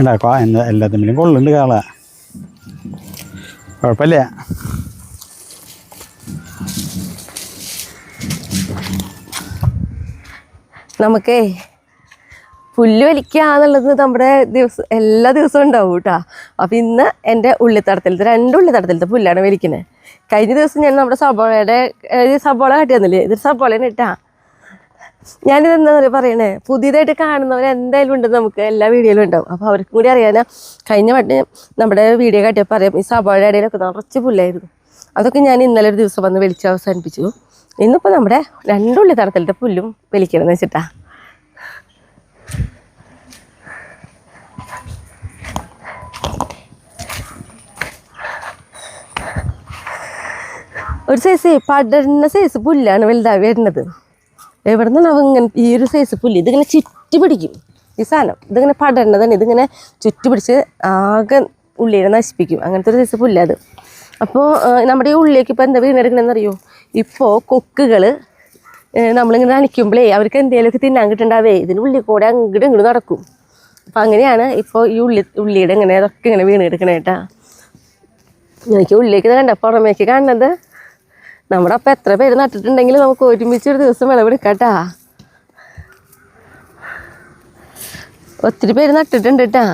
[SPEAKER 2] ഉണ്ടാക്കുക എല്ലാത്തിനും കൊള്ളുണ്ട് കാള. കുഴപ്പമില്ല.
[SPEAKER 1] നമുക്കേ പുല്ല് വലിക്കുക എന്നുള്ളത് നമ്മുടെ എല്ലാ ദിവസവും ഉണ്ടാവും കേട്ടോ. അപ്പം ഇന്ന് എൻ്റെ ഉള്ളിത്തടത്തിലത്തെ 2 ഉള്ളിത്തടത്തിലത്തെ പുല്ലാണ് വലിക്കുന്നത്. കഴിഞ്ഞ ദിവസം ഞാൻ നമ്മുടെ സബോള കാട്ടി തന്നില്ലേ? ഇതൊരു സബോളയാണ് കേട്ടാ. ഞാനിത് എന്താ പറയണേ, പുതിയതായിട്ട് കാണുന്നവർ എന്തായാലും ഉണ്ട്, നമുക്ക് എല്ലാ വീഡിയോയിലും ഉണ്ടാവും. അപ്പോൾ അവർക്കും കൂടി അറിയാനാ. കഴിഞ്ഞ വട്ടം നമ്മുടെ വീഡിയോ കാട്ടിയപ്പോൾ അറിയാം ഈ സബോളയുടെ ഇടയിലൊക്കെ നിറച്ച് പുല്ലായിരുന്നു. അതൊക്കെ ഞാൻ ഇന്നലെ ഒരു ദിവസം വന്ന് വലിച്ച് അവസാനിപ്പിച്ചു. ഇന്നിപ്പോൾ നമ്മുടെ 2 ഉള്ളിത്തടത്തിലത്തെ പുല്ലും വലിക്കണമെന്ന് വെച്ചിട്ടാ. ഒരു സൈസ് പടർന്ന സൈസ് പുല്ലാണ് വലുതായി വരുന്നത്. എവിടെ നിന്നാണ് ഇങ്ങനെ ഈ ഒരു സൈസ് പുല്ല്? ഇതിങ്ങനെ ചുറ്റി പിടിക്കും ഈ സാധനം. ഇതിങ്ങനെ പടർന്നതാണ്. ഇതിങ്ങനെ ചുറ്റി പിടിച്ച് ആകെ ഉള്ളിനെ നശിപ്പിക്കും. അങ്ങനത്തെ ഒരു സൈസ് പുല്ലത്. അപ്പോൾ നമ്മുടെ ഈ ഉള്ളിലേക്ക് ഇപ്പോൾ എന്താ വീണെടുക്കണമെന്നറിയോ? ഇപ്പോൾ കൊക്കുകൾ നമ്മളിങ്ങനെ നനയ്ക്കുമ്പോഴേ അവർക്ക് എന്തെങ്കിലുമൊക്കെ തിന്നാൻ കിട്ടുണ്ടാവേ ഇതിന് ഉള്ളിൽ കൂടെ അങ്ങോട്ട് ഇങ്ങോട്ട് നടക്കും. അപ്പോൾ അങ്ങനെയാണ് ഇപ്പോൾ ഈ ഉള്ളിയുടെ ഇങ്ങനെ അതൊക്കെ ഇങ്ങനെ വീണെടുക്കണേ കേട്ടാ. എനിക്ക് ഉള്ളിലേക്ക് കണ്ട പുറമേക്ക് കാണുന്നത് നമ്മുടെ അപ്പം എത്ര പേര് നട്ടിട്ടുണ്ടെങ്കിൽ നമുക്ക് ഒരുമിച്ച് ഒരു ദിവസം വിളവെടുക്കാട്ടാ. ഒത്തിരി പേര് നട്ടിട്ടുണ്ട് കേട്ടാ,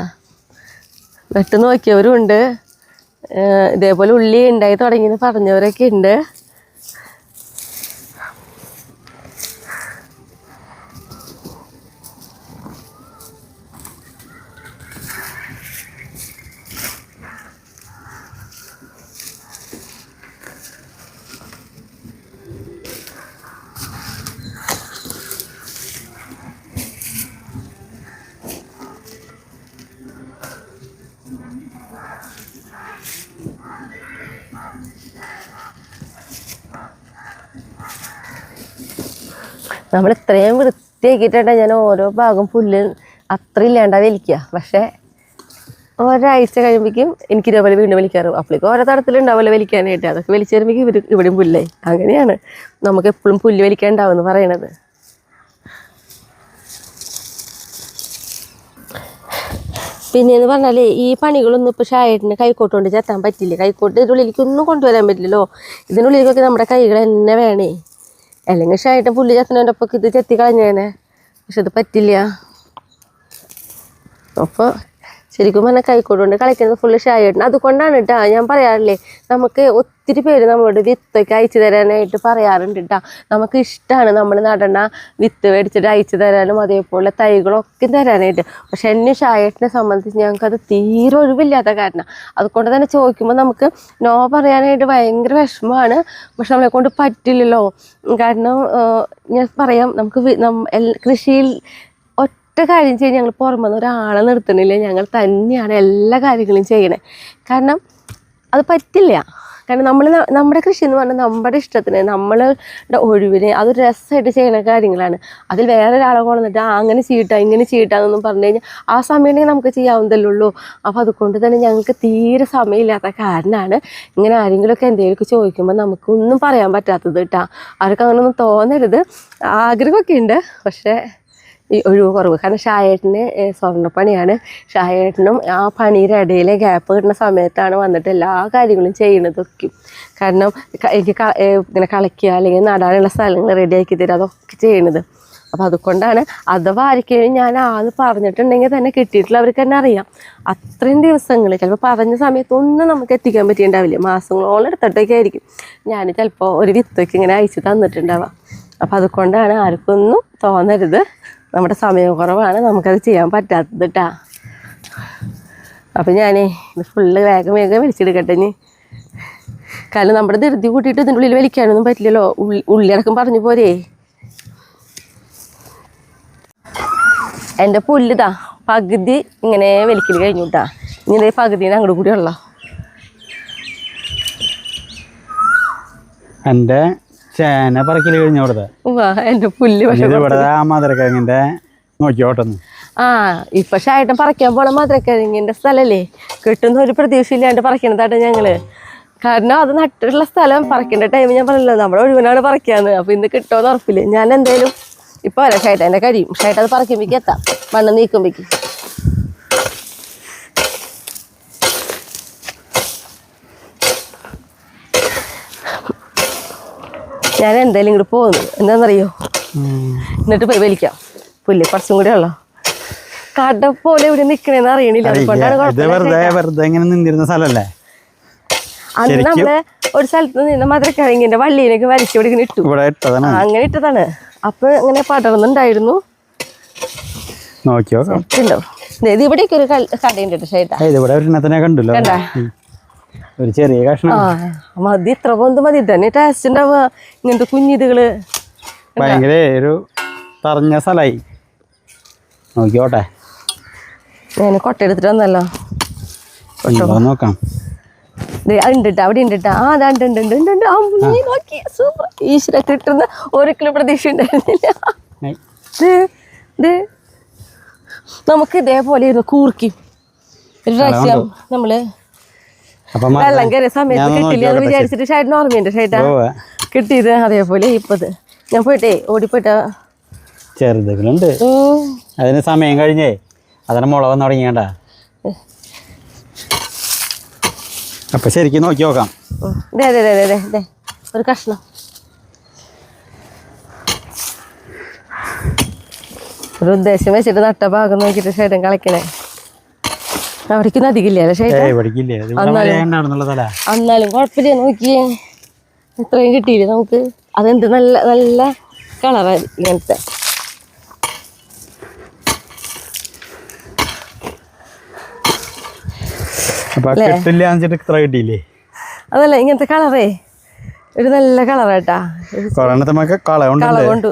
[SPEAKER 1] നട്ട് നോക്കിയവരും ഉണ്ട്, ഇതേപോലെ ഉള്ളി ഉണ്ടായി തുടങ്ങിയെന്ന് പറഞ്ഞവരൊക്കെ ഉണ്ട്. നമ്മൾ ഇത്രയും വൃത്തിയാക്കിയിട്ടാണ് ഞാൻ ഓരോ ഭാഗം പുല്ല് അത്ര ഇല്ലാണ്ടാ വലിക്കുക. പക്ഷേ ഒരാഴ്ച കഴിയുമ്പോഴേക്കും എനിക്ക് ഇതേപോലെ വീണ്ടും വലിക്കാറ്. അപ്പോഴേക്കും ഓരോ തരത്തിലുണ്ടാവില്ല വലിക്കാനായിട്ട്. അതൊക്കെ വലിച്ചു തരുമ്പോഴേക്കും ഇവിടെയും പുല്ലായി. അങ്ങനെയാണ് നമുക്ക് എപ്പോഴും പുല്ല് വലിക്കാണ്ടാവും എന്ന് പറയണത്. പിന്നെയെന്ന് പറഞ്ഞാൽ ഈ പണികളൊന്നും ഇപ്പോൾ ഷായേട്ടിന് കൈക്കോട്ട് കൊണ്ട് ചെത്താൻ പറ്റില്ല. കൈക്കോട്ട് ഇതിനുള്ളിലേക്കൊന്നും കൊണ്ടുവരാൻ പറ്റില്ലല്ലോ. ഇതിനുള്ളിലേക്കൊക്കെ നമ്മുടെ കൈകൾ തന്നെ വേണേ. അല്ലെങ്കിൽ ഷായിട്ട് പുല്ല് ചെത്തണേൻ്റെ ഒപ്പം ഇത് ചെത്തി കളഞ്ഞേനെ. പക്ഷെ ഇത് പറ്റില്ല. അപ്പോൾ ശരിക്കും പറഞ്ഞാൽ കൈക്കോട്ട് കൊണ്ട് കളിക്കുന്നത് ഫുള്ള് ഷായേട്ടന്. അതുകൊണ്ടാണ് കേട്ടോ ഞാൻ പറയാറില്ലേ, നമുക്ക് ഒത്തിരി പേര് നമ്മളോട് വിത്തൊക്കെ അയച്ചു തരാനായിട്ട് പറയാറുണ്ട് കേട്ടോ. നമുക്ക് ഇഷ്ടമാണ് നമ്മൾ നടണ വിത്ത് മേടിച്ചിട്ട് അയച്ചു തരാനും അതേപോലെ തൈകളൊക്കെ തരാനായിട്ട്. പക്ഷെ എന്നെ ഷായേട്ടിനെ സംബന്ധിച്ച് ഞങ്ങൾക്കത് തീരെ ഒഴിവില്ലാത്ത കാരണം. അതുകൊണ്ട് തന്നെ ചോദിക്കുമ്പോൾ നമുക്ക് നോ പറയാനായിട്ട് ഭയങ്കര വിഷമമാണ്. പക്ഷെ നമ്മളെ കൊണ്ട് പറ്റില്ലല്ലോ. കാരണം ഞാൻ പറയാം, നമുക്ക് കൃഷിയിൽ ഒറ്റ കാര്യം ചെയ്യാൻ ഞങ്ങൾ പുറമെ ഒരാളെ നിർത്തണില്ല. ഞങ്ങൾ തന്നെയാണ് എല്ലാ കാര്യങ്ങളും ചെയ്യണേ. കാരണം അത് പറ്റില്ല. കാരണം നമ്മുടെ കൃഷി എന്ന് പറഞ്ഞാൽ നമ്മുടെ ഇഷ്ടത്തിന്, നമ്മളുടെ ഒഴിവിന് അതൊരു രസമായിട്ട് ചെയ്യുന്ന കാര്യങ്ങളാണ്. അതിൽ വേറൊരാളെ കൊണ്ടുവന്നിട്ട് അങ്ങനെ ചെയ്യട്ടാ ഇങ്ങനെ ചെയ്യട്ടാന്നൊന്നും പറഞ്ഞു കഴിഞ്ഞാൽ ആ സമയം ഉണ്ടെങ്കിൽ നമുക്ക് ചെയ്യാവുന്നതല്ലേ ഉള്ളൂ. അപ്പോൾ അതുകൊണ്ട് തന്നെ ഞങ്ങൾക്ക് തീരെ സമയമില്ലാത്ത കാരണമാണ് ഇങ്ങനെ ആരെങ്കിലുമൊക്കെ എന്തെങ്കിലുമൊക്കെ ചോദിക്കുമ്പോൾ നമുക്കൊന്നും പറയാൻ പറ്റാത്തത് കേട്ടോ. അവർക്ക് അങ്ങനെയൊന്നും തോന്നരുത്. ആഗ്രഹമൊക്കെ ഉണ്ട്, പക്ഷേ ഈ ഒഴിവ് കുറവ്. കാരണം ഷായേട്ടന് സ്വർണ്ണപ്പണിയാണ്. ഷായേട്ടനും ആ പണിയുടെ ഇടയിലെ ഗ്യാപ്പ് കിട്ടുന്ന സമയത്താണ് വന്നിട്ട് എല്ലാ കാര്യങ്ങളും ചെയ്യണതൊക്കെ. കാരണം എനിക്ക് ഇങ്ങനെ കളിക്കുക അല്ലെങ്കിൽ നടാനുള്ള സ്ഥലങ്ങൾ റെഡിയാക്കി തരിക അതൊക്കെ ചെയ്യണത്. അപ്പോൾ അതുകൊണ്ടാണ് അഥവാ ആയിരിക്കും ഞാൻ ആന്ന് പറഞ്ഞിട്ടുണ്ടെങ്കിൽ തന്നെ കിട്ടിയിട്ടുള്ളവർക്ക് തന്നെ അറിയാം. അത്രയും ദിവസങ്ങൾ ചിലപ്പോൾ പറഞ്ഞ സമയത്തൊന്നും നമുക്ക് എത്തിക്കാൻ പറ്റിയിട്ടുണ്ടാവില്ല. മാസങ്ങളോളം എടുത്തിട്ടൊക്കെ ആയിരിക്കും ഞാൻ ചിലപ്പോൾ ഒരു വിത്തൊക്കെ ഇങ്ങനെ അയച്ചു തന്നിട്ടുണ്ടാവാം. അപ്പോൾ അതുകൊണ്ടാണ് ആർക്കൊന്നും തോന്നരുത്, നമ്മുടെ സമയം കുറവാണ്, നമുക്കത് ചെയ്യാൻ പറ്റാത്തത് കേട്ടാ. അപ്പം ഞാനേ ഇത് ഫുള്ള് വേഗം വലിച്ചെടുക്കട്ടെ ഇനി. കാരണം നമ്മുടെ ധൃതി കൂട്ടിയിട്ട് ഇതിൻ്റെ ഉള്ളിൽ വലിക്കാനൊന്നും പറ്റില്ലല്ലോ. ഉള്ളിടക്കം പറഞ്ഞു പോരേ. എൻ്റെ പുല്ലിതാ പകുതി ഇങ്ങനെ വലിക്കൽ കഴിഞ്ഞു കേട്ടാ. ഇനി ഇതേ പകുതിന് അങ്ങോട്ട് കൂടിയുള്ള
[SPEAKER 2] എൻ്റെ ചേന പറക്കല് കഴിഞ്ഞ അവിടുത്തെ
[SPEAKER 1] എൻ്റെ പുല്ല്. പക്ഷെ
[SPEAKER 2] ഇവിടെ മധുരക്കിഴങ്ങിൻ്റെ നോക്കിയോട്ടൊന്ന്
[SPEAKER 1] ഇപ്പൊ ഷായിട്ടും പറിക്കാൻ പോണ മധുരക്കിഴങ്ങിൻ്റെ സ്ഥലല്ലേ, കിട്ടുന്ന ഒരു പ്രതീക്ഷ ഇല്ലാണ്ട് പറിക്കണതായിട്ട് ഞങ്ങള്. കാരണം അത് നട്ടിട്ടുള്ള സ്ഥലം പറിക്കേണ്ട ടൈം ഞാൻ പറഞ്ഞല്ലോ നമ്മുടെ ഒഴിവിനാണ് പറിക്കാന്ന്. അപ്പൊ ഇന്ന് കിട്ടുമോന്ന് ഉറപ്പില്ല. ഞാൻ എന്തായാലും ഇപ്പൊ വരാം. ഷായിട്ട് എൻ്റെ കഴിയും. ഷായിട്ട് അത് പറിക്കുമ്പോഴേക്ക് എത്താം, മണ്ണ് നീക്കുമ്പോഴേക്ക്. ഞാൻ എന്തായാലും ഇങ്ങോട്ട് പോകുന്നു. എന്താണെന്നറിയോ, എന്നിട്ട് പോയി വലിക്കാം പുല്ല്. കുറച്ചും കൂടെ ഉള്ളോ കട പോലെ ഇവിടെ നിക്കണേന്ന് അറിയണില്ല.
[SPEAKER 2] വെറുതെ ഇങ്ങനെ നിന്നിരുന്ന സ്ഥലല്ലേ.
[SPEAKER 1] അന്ന് നമ്മള് ഒരു സ്ഥലത്ത് നിന്ന് മധുരക്കിഴങ്ങിന്റെ വള്ളിയിലേക്ക് വലിച്ചോടി ഇങ്ങനെ ഇട്ടു. അങ്ങനെ ഇട്ടതാണ്. അപ്പൊ ഇങ്ങനെ പടർന്നുണ്ടായിരുന്നു.
[SPEAKER 2] നോക്കിയോ
[SPEAKER 1] ഇത് ഇവിടേക്ക് ഒരു കടയുണ്ട് ഷേട്ടാ.
[SPEAKER 2] കണ്ടല്ലോ ഒരു ചെറിയ കഷ്ണം
[SPEAKER 1] മതി. ഇത്ര പൊന്ത് മതി. തന്നെ ടേസ്റ്റ് ഉണ്ടാവുക ഇങ്ങനത്തെ കുഞ്ഞിതുകള്.
[SPEAKER 2] ഭയങ്കര ഒരു തറഞ്ഞ സ്ഥലമായി. നോക്കിയോട്ടെ,
[SPEAKER 1] ഞാൻ കൊട്ട എടുത്തിട്ട് വന്നല്ലോ.
[SPEAKER 2] നോക്കാം.
[SPEAKER 1] ഉണ്ട് അവിടെ ഉണ്ട് കേട്ടോ. ആ അതാ ഉണ്ട്. നോക്കി സൂപ്പർ. ഈശ്വര കിട്ടുന്ന ഒരിക്കലും പ്രതീക്ഷ ഉണ്ടായിരുന്നില്ല. നമുക്ക് ഇതേപോലെ ഇരുന്ന് കൂർക്കി ഒരു പ്രാവശ്യം നമ്മള് വെള്ളം കയറിയ സമയത്ത് കിട്ടില്ല എന്ന് വിചാരിച്ചിട്ട് ഷൈഡിന് ഓർമ്മയുണ്ട്. ഷൈഡാ കിട്ടിയത് അതേപോലെ ഇപ്പത് ഞാൻ പോയിട്ടേ ഓടിപ്പോയിട്ടാ.
[SPEAKER 2] ചെറുതുകളുണ്ട്, അതിന് സമയം കഴിഞ്ഞേ അതിന് മുള വന്ന് തുടങ്ങിയണ്ട. അപ്പം ശരിക്കും നോക്കി നോക്കാം.
[SPEAKER 1] ദേ ഒരു കഷ്ണം. ഒരു ഉദ്ദേശം വെച്ചിട്ട് നട്ട ഭാഗം നോക്കിയിട്ട് ഷൈഡൻ കളിക്കണേ. അവിടേക്കൊന്നും അധികമില്ല ഷൈഡ. എന്നാലും കുഴപ്പമില്ല. നോക്കിയേ ഇത്രയും കിട്ടിയില്ലേ നമുക്ക്. അതെന്ത് നല്ല നല്ല കളറായി ഇങ്ങനത്തെ. അതല്ല ഇങ്ങനത്തെ കളറേ ഒരു നല്ല കളറാട്ടാ. കള കൊണ്ട്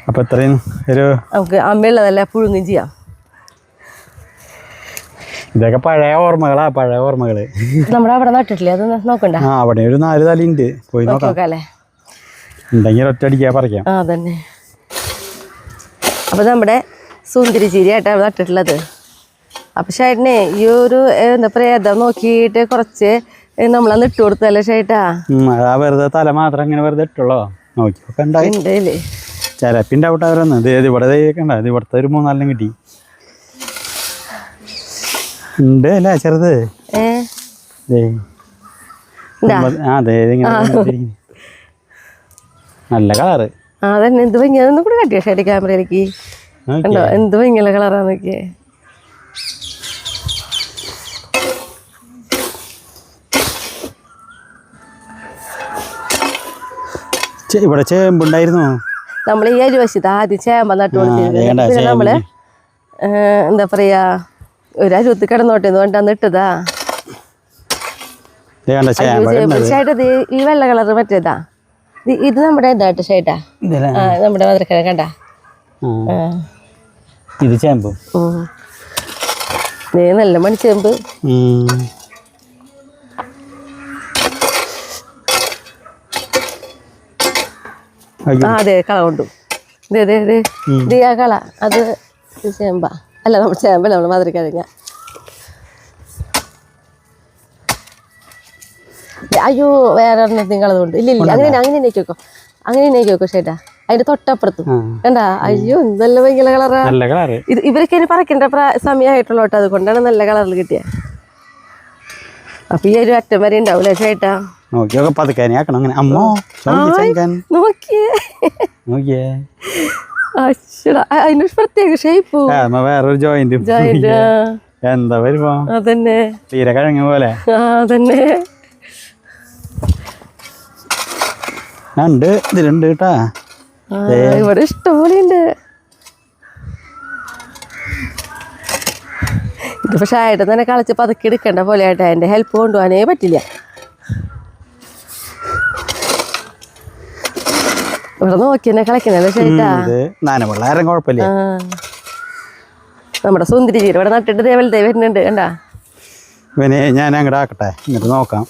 [SPEAKER 2] അപ്പൊ എത്രയും ഒരു
[SPEAKER 1] നമുക്ക് അമ്മയുള്ളതല്ല പുഴുങ്ങും ചെയ്യാം.
[SPEAKER 2] ഇതൊക്കെ പഴയ ഓർമ്മകളാ, പഴയ ഓർമ്മകള്.
[SPEAKER 1] നമ്മുടെ അവിടെ നട്ടിട്ടില്ലേ? അത് നോക്കണ്ട.
[SPEAKER 2] ആ അവിടെ ഒരു 4 തലയുണ്ട്, പോയി നോക്കാല്ലേ. ഉണ്ടെങ്കിൽ ഒറ്റയടിക്കാ പറിക്കാം.
[SPEAKER 1] ആ തന്നെ. അപ്പൊ നമ്മുടെ സുന്ദരി ചീരയായിട്ടാ നട്ടിട്ടുള്ളത്. അപ്പൊ ഷൈഡിനെ ഈ ഒരു എന്താ പറയാ നോക്കിയിട്ട് കുറച്ച് നമ്മളന്ന് ഇട്ട് കൊടുത്തല്ലേ ഷൈട്ടാ?
[SPEAKER 2] വെറുതെ തല മാത്രം ഇങ്ങനെ വെറുതെ ഇട്ടുള്ളോ? നോക്കിയൊക്കെ
[SPEAKER 1] ഉണ്ടല്ലേ.
[SPEAKER 2] ചിലപ്പിൻ്റെ ഔട്ട് അവരൊന്ന് ഇവിടെ കണ്ട ഇവിടുത്തെ ഒരു 3-4 കിട്ടി ഉണ്ട് അല്ലേ ചെറുത്. നല്ല കളറ്.
[SPEAKER 1] അതന്നെ എന്ത് ഭംഗിയാ. കൂടെ കട്ടിയ ഷൈഡ് ക്യാമറയിലേക്ക് കണ്ടോ എന്ത് ഭംഗിയുള്ള കളറാന്നൊക്കെ.
[SPEAKER 2] ഇവിടെ ചേമ്പുണ്ടായിരുന്നു.
[SPEAKER 1] നമ്മൾ ഈ അരുവശത്ത് ആദ്യം ചേമ്പ നട്ടു കൊടുത്തിരുന്നു. പിന്നെ നമ്മള് എന്താ പറയാ ഒരു അരുവത്ത് കിടന്നോട്ടെ എന്ന് പറഞ്ഞിട്ടാണ് ഇട്ടതാ. ഷൈട്ടത് ഈ വെള്ള കളറ് മറ്റേതാ. ഇത് നമ്മുടെ എന്താ ഷൈട്ടാ? നമ്മുടെ മധുരക്കര കണ്ട
[SPEAKER 2] ഇത് ചേമ്പ്.
[SPEAKER 1] നല്ല മണിച്ചേമ്പ്. അതെ കള കൊണ്ടു. ഇത് ആ കള അത് ചേമ്പ അല്ല, നമ്മുടെ ചേമ്പല്ല, നമ്മുടെ മധുരക്കിഴങ്ങ. അയ്യോ വേറെ എണ്ണത്തിന് കളതുകൊണ്ട് ഇല്ല അങ്ങനെ നോക്കിക്കോ, അങ്ങനെ നോക്കിക്കോ ചേട്ടാ. അതിന്റെ തൊട്ടപ്പുറത്തും കണ്ടാ. അയ്യോ നല്ല ഭയങ്കര കളറാ. ഇത് ഇവരൊക്കെ ഇനി പറക്കേണ്ട സമയമായിട്ടുള്ളൂ കേട്ടോ, അതുകൊണ്ടാണ് നല്ല കളറിൽ കിട്ടിയ. അപ്പൊ ഈ ഒരു അറ്റം വരെ ഉണ്ടാവൂലേ ചേട്ടാ? അതിനൊരു പ്രത്യേക ഷേപ്പ്.
[SPEAKER 2] വേറൊരു ജോയിന്റ് എന്താ വരുമ്പോ
[SPEAKER 1] അതന്നെ
[SPEAKER 2] തീരെ കഴിഞ്ഞ പോലെ.
[SPEAKER 1] അതന്നെ
[SPEAKER 2] ഉണ്ട്, ഇതിലുണ്ട് കേട്ടാ.
[SPEAKER 1] ഇവിടെ ഇഷ്ടംപോലെ ഉണ്ട്. ഇത് പക്ഷെ ആയിട്ട് തന്നെ കളിച്ച് പതുക്കി എടുക്കണ്ട പോലെ ആയിട്ടാ. എൻ്റെ ഹെൽപ്പ് കൊണ്ടുപോകാനേ പറ്റില്ല. ഇവിടെ നോക്കി തന്നെ കളിക്കണല്ലേ ചേട്ടാ.
[SPEAKER 2] കുഴപ്പമില്ല.
[SPEAKER 1] നമ്മുടെ സുന്ദരി ചീര ഇവിടെ നട്ടിട്ട് ദേവലത്തെ വരുന്നുണ്ട് കണ്ടാ.
[SPEAKER 2] ഞാൻ അങ്ങോട്ട് ആക്കട്ടെ, എന്നിട്ട് നോക്കാം.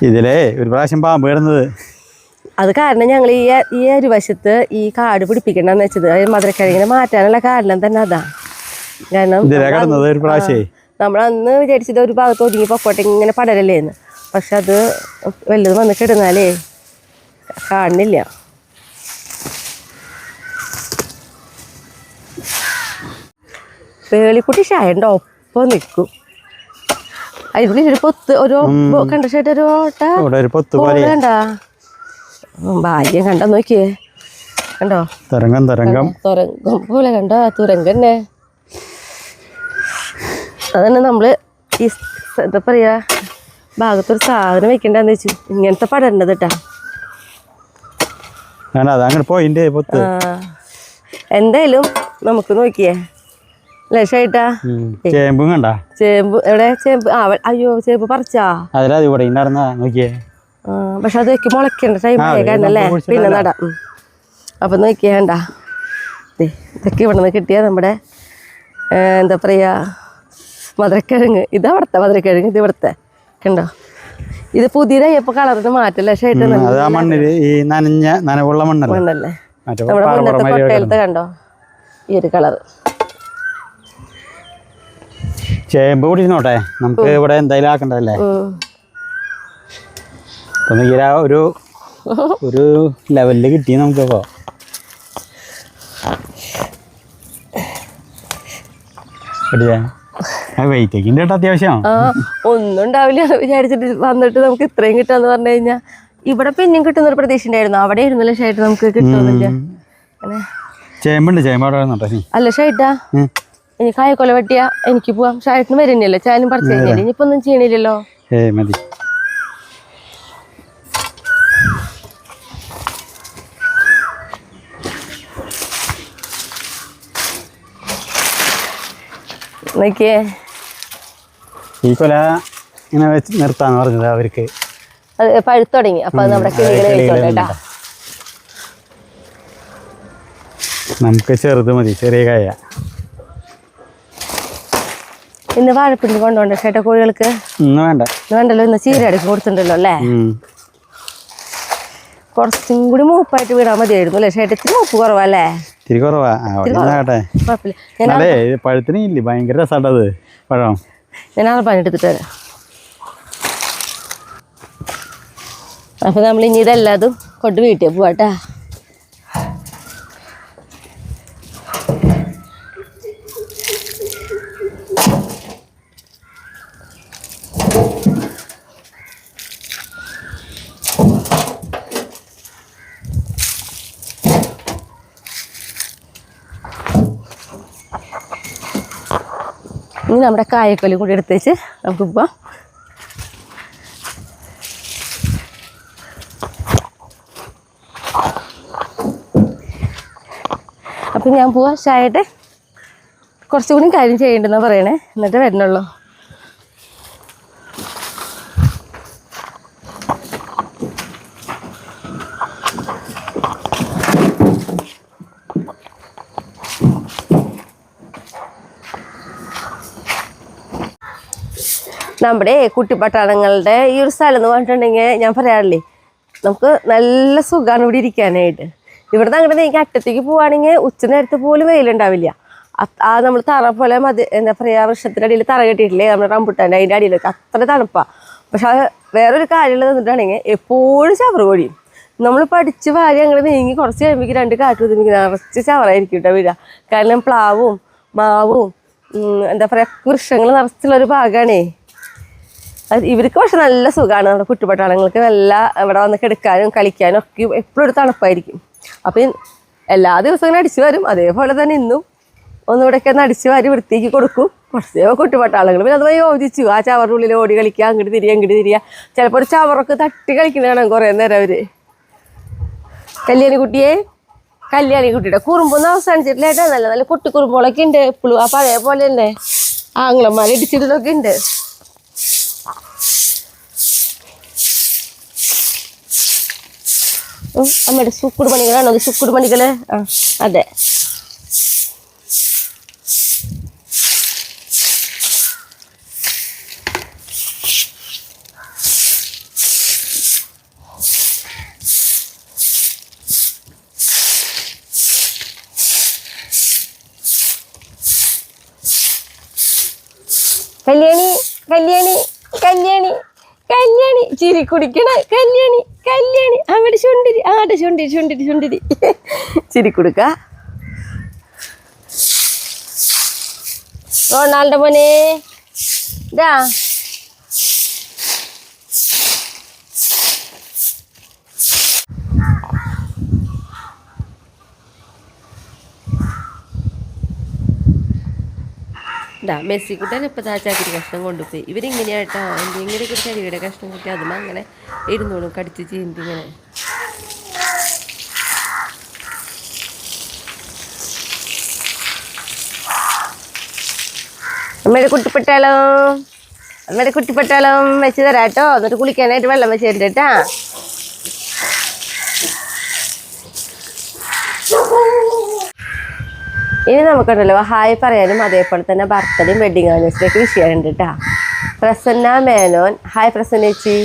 [SPEAKER 2] ഇതിലേ ഒരു പ്രാവശ്യം പാമ്പ് കിടന്നത്.
[SPEAKER 1] അത് കാരണം ഞങ്ങൾ ഈ ഒരു വശത്ത് ഈ കാട് പിടിപ്പിക്കണ്ടെന്ന് വെച്ചത്. മധുരക്കിഴങ്ങിനെ മാറ്റാനുള്ള കാരണം തന്നെ അതാ. കാരണം നമ്മൾ അന്ന് വിചാരിച്ചത് ഒരു ഭാഗത്ത് ഒതുങ്ങി പൊക്കോട്ടെ ഇങ്ങനെ പടരല്ലേന്ന്. പക്ഷെ അത് വല്ലതും വന്ന് കിടന്നാലേ കാണുന്നില്ല. പേളിക്കുട്ടി ഷായൻ്റെ ഒപ്പം നിൽക്കും. അതിനുള്ളിൽ ഒരു പൊത്ത് ഒരു കണ്ട ചേട്ടാ ഒരു ഓട്ട കണ്ട ഭാഗ്യം കണ്ട നോക്കിയേ കണ്ടോ. തുരങ്കം പോലെ കണ്ടോ തുരങ്കന്നെ. അതന്നെ നമ്മള് ഈ എന്താ പറയാ ഭാഗത്തൊരു സാധനം വെക്കണ്ടെന്ന് വെച്ചു. ഇങ്ങനത്തെ പടരണ്ടത് കേട്ടാ. എന്തായാലും നമുക്ക് നോക്കിയേ ലക്ഷായിട്ടാ.
[SPEAKER 2] ചേമ്പും കണ്ട.
[SPEAKER 1] ചേമ്പ് എവിടെ? ചേമ്പ് അയ്യോ ചേമ്പ് പറിച്ചാ. പക്ഷെ അത് വെക്ക് മുളയ്ക്കേണ്ട ടൈമായി കാരണല്ലേ, പിന്നെ നടാം. അപ്പൊ നോക്കിയേണ്ട ഇതൊക്കെ ഇവിടെ നിന്ന് കിട്ടിയ നമ്മുടെ എന്താ പറയാ മധുരക്കിഴങ്ങ്. ഇത് അവിടുത്തെ മധുരക്കിഴങ്ങ്, ഇത് ഇവിടുത്തെ കണ്ടോ. ഇത് പുതിയതായപ്പോ കളറിന് മാറ്റല്ലേ ഷൈട്ട്
[SPEAKER 2] മണ്ണല്ലേ.
[SPEAKER 1] നമ്മുടെ മുന്നത്തെ കൊട്ടയിലത്തെ കണ്ടോ ഈ ഒരു കളറ്.
[SPEAKER 2] ചേമ്പ് പിടിച്ചോട്ടെ, നമുക്ക് ഇവിടെ എന്തായാലും ആക്കണ്ടല്ലേ. അപ്പം ഒരു ലെവലിൽ കിട്ടി നമുക്കിപ്പോൾ. വെയിറ്റ് ഒക്കെ ഉണ്ട് കേട്ടോ അത്യാവശ്യം.
[SPEAKER 1] ഒന്നും ഉണ്ടാവില്ല വിചാരിച്ചിട്ട് വന്നിട്ട് നമുക്ക് ഇത്രയും കിട്ടാന്ന് പറഞ്ഞു കഴിഞ്ഞാൽ ഇവിടെ പിന്നെയും കിട്ടുന്നൊരു പ്രതീക്ഷ ഉണ്ടായിരുന്നു. അവിടെ ഇരുന്നല്ലോ ഷൈറ്റ് നമുക്ക് കിട്ടുന്നില്ല.
[SPEAKER 2] ചേമ്പുണ്ട്, ചേമ്പ് അവിടെ വന്നോട്ടെ.
[SPEAKER 1] അല്ല ഷൈറ്റാ, ഇനി കായക്കൊല വെട്ടിയാ എനിക്ക് പോവാം. ഷൈറ്റിന് വരുന്നില്ലല്ലോ, ചാനും പറിച്ചു കഴിഞ്ഞാൽ ഇനിയിപ്പോ ഒന്നും ചെയ്യണില്ലല്ലോ.
[SPEAKER 2] മതി.
[SPEAKER 1] നോക്കിയേ,
[SPEAKER 2] ഈ കൊല ഇങ്ങനെ വെച്ച് നിർത്താന്ന് പറഞ്ഞത് അവർക്ക്.
[SPEAKER 1] അത് പഴുത്തു തുടങ്ങി. അപ്പൊ അത് നമ്മുടെ കിളികളെ കഴിച്ചോണ്ടേട്ടാ.
[SPEAKER 2] നമുക്ക് ചെറുത് മതി, ചെറിയ കായ.
[SPEAKER 1] ഇന്ന് വാഴപ്പിണ്ടി കൊണ്ടോണ്ട ചേട്ടാ കോഴികൾക്ക്?
[SPEAKER 2] ഇന്ന് വേണ്ട,
[SPEAKER 1] വേണ്ടല്ലോ. ഇന്ന് ചീര അടക്കി കൊടുത്തിട്ടുണ്ടല്ലോ അല്ലേ? കുറച്ചും കൂടി മൂപ്പായിട്ട് വീടാൻ മതിയായിരുന്നു അല്ലേ ചേട്ടാ? ഇത്തിരി മൂപ്പ് കുറവല്ലേ?
[SPEAKER 2] ഇത്തിരി കുറവാ. കുഴപ്പമില്ല. അതെ, പഴുത്തിനില്ലേ, ഭയങ്കര രസമാട്ടത് പഴം.
[SPEAKER 1] ഞാൻ ആളെ പണിയെടുത്തിട്ട് വരാം. അപ്പൊ നമ്മൾ ഇനി ഇതെല്ലാതും കൊണ്ട് വീട്ടിൽ പോവാട്ടാ. ഇനി നമ്മുടെ കായക്കൊലി കൂടി എടുത്തേച്ച് നമുക്ക് പോവാം. അപ്പം ഞാൻ പോവാം. ചായയുടെ കുറച്ചുകൂടി കാര്യം ചെയ്യേണ്ടെന്നാണ് പറയണേ, എന്നിട്ട് വരണുള്ളൂ. നമ്മുടെ കുട്ടിപ്പട്ടാളങ്ങളുടെ ഈ ഒരു സ്ഥലം എന്ന് പറഞ്ഞിട്ടുണ്ടെങ്കിൽ ഞാൻ പറയാറില്ലേ, നമുക്ക് നല്ല സുഖമാണ് ഇവിടെ ഇരിക്കാനായിട്ട്. ഇവിടുന്ന് അങ്ങോട്ട് എനിക്ക് അറ്റത്തേക്ക് പോവുകയാണെങ്കിൽ ഉച്ച നേരത്ത് പോലും വെയിലുണ്ടാവില്ല. ആ നമ്മൾ തറ പോലെ എന്താ പറയുക, വൃക്ഷത്തിൻ്റെ അടിയിൽ തറ കെട്ടിയിട്ടില്ലേ നമ്മുടെ റംബുട്ടാൻ്റെ, അതിൻ്റെ അടിയിലൊക്കെ അത്ര തണുപ്പാണ്. പക്ഷെ അത് വേറൊരു കാര്യമുള്ളത് എന്നിട്ടാണെങ്കിൽ എപ്പോഴും ചവറ് കൊടിയും. നമ്മൾ പഠിച്ച് വാരി അങ്ങനെ നീങ്ങി കുറച്ച് കഴിയുമ്പോൾ 2 കാറ്റ് ഒതുങ്ങി നിറച്ച് ചവറായിരിക്കും കേട്ടോ വീഴ. കാരണം പ്ലാവും മാവും എന്താ പറയുക വൃക്ഷങ്ങൾ നിറച്ചുള്ളൊരു ഭാഗമാണേ. ഇവർക്ക് പക്ഷെ നല്ല സുഖമാണ്. നമ്മുടെ കുട്ടിപ്പട്ടാളങ്ങൾക്ക് നല്ല ഇവിടെ വന്ന് കിടക്കാനും കളിക്കാനും ഒക്കെ എപ്പോഴും ഒരു തണുപ്പായിരിക്കും. അപ്പം എല്ലാ ദിവസവും ഇങ്ങനെ അടിച്ചു വരും. അതേപോലെ തന്നെ ഇന്നും ഒന്നിവിടെയൊക്കെ ഒന്ന് അടിച്ചു വാരി വൃത്തിയാക്കി കൊടുക്കും. കുറച്ച് കുട്ടിപ്പട്ടാളങ്ങൾ പിന്നെ അതുമായി യോജിച്ചു ആ ചവറിൻ്റെ ഉള്ളിൽ ഓടി കളിക്കുക, അങ്ങോട്ട് തിരിയുക. ചിലപ്പോൾ ഒരു ചവറൊക്കെ തട്ടി കളിക്കുന്നതാണ് കുറേ നേരം അവർ. കല്യാണിക്കുട്ടിയുടെ കുറുമ്പൊന്നും അവസാനിച്ചിട്ടില്ല കേട്ടോ. നല്ല നല്ല കുട്ടിക്കുറുമ്പുകളൊക്കെ ഉണ്ട് എപ്പോഴും. ആ പഴയ പോലെ തന്നെ ആങ്ങളന്മാർ ഇടിച്ചിട്ടൊക്കെ ഉണ്ട്. അമ്മയുടെ സുക്കുട് പണികളാണോ അത്? സുക്കുട് പണികള്. ആ അതെ. കല്യാണി കല്യാണി കല്യാണി കല്യാണി ചിരി കുടിക്കണ കല്യാണി കല്യാണി. അവിടെ ചുണ്ടിരി, ആടെ ചുണ്ടിരി ചുണ്ടിരി ചുണ്ടിരി ചിരി കൊടുക്ക. റൊണാൾഡോ മോനെ ഇതാ. മെസ്സിക്കുട്ടൻ ഇപ്പം ചാക്കിരി കഷ്ണം കൊണ്ടുപോയി. ഇവരിങ്ങനെയാട്ടോ എന്തെങ്കിലുമൊക്കെ ഒരു ചെടിയുടെ കഷ്ണം കിട്ടി അതും അങ്ങനെ ഇരുന്നോളും കടിച്ച് ചീന്തി ഇങ്ങനെ. അമ്മയുടെ കുട്ടിപ്പട്ടാളം വെച്ച് തരാട്ടോ. എന്നിട്ട് കുളിക്കാനായിട്ട് വെള്ളം വെച്ച് തരട്ടാ. ഇനി നമുക്കുണ്ടല്ലോ ഹായ് പറയാനും അതേപോലെ തന്നെ ബർത്ത്ഡേയും വെഡിങ് ആനിവേഴ്സറിയൊക്കെ വിഷ് ചെയ്യാനുണ്ട് കേട്ടോ. പ്രസന്ന മേനോൻ, ഹായ് പ്രസന്ന ചേച്ചി.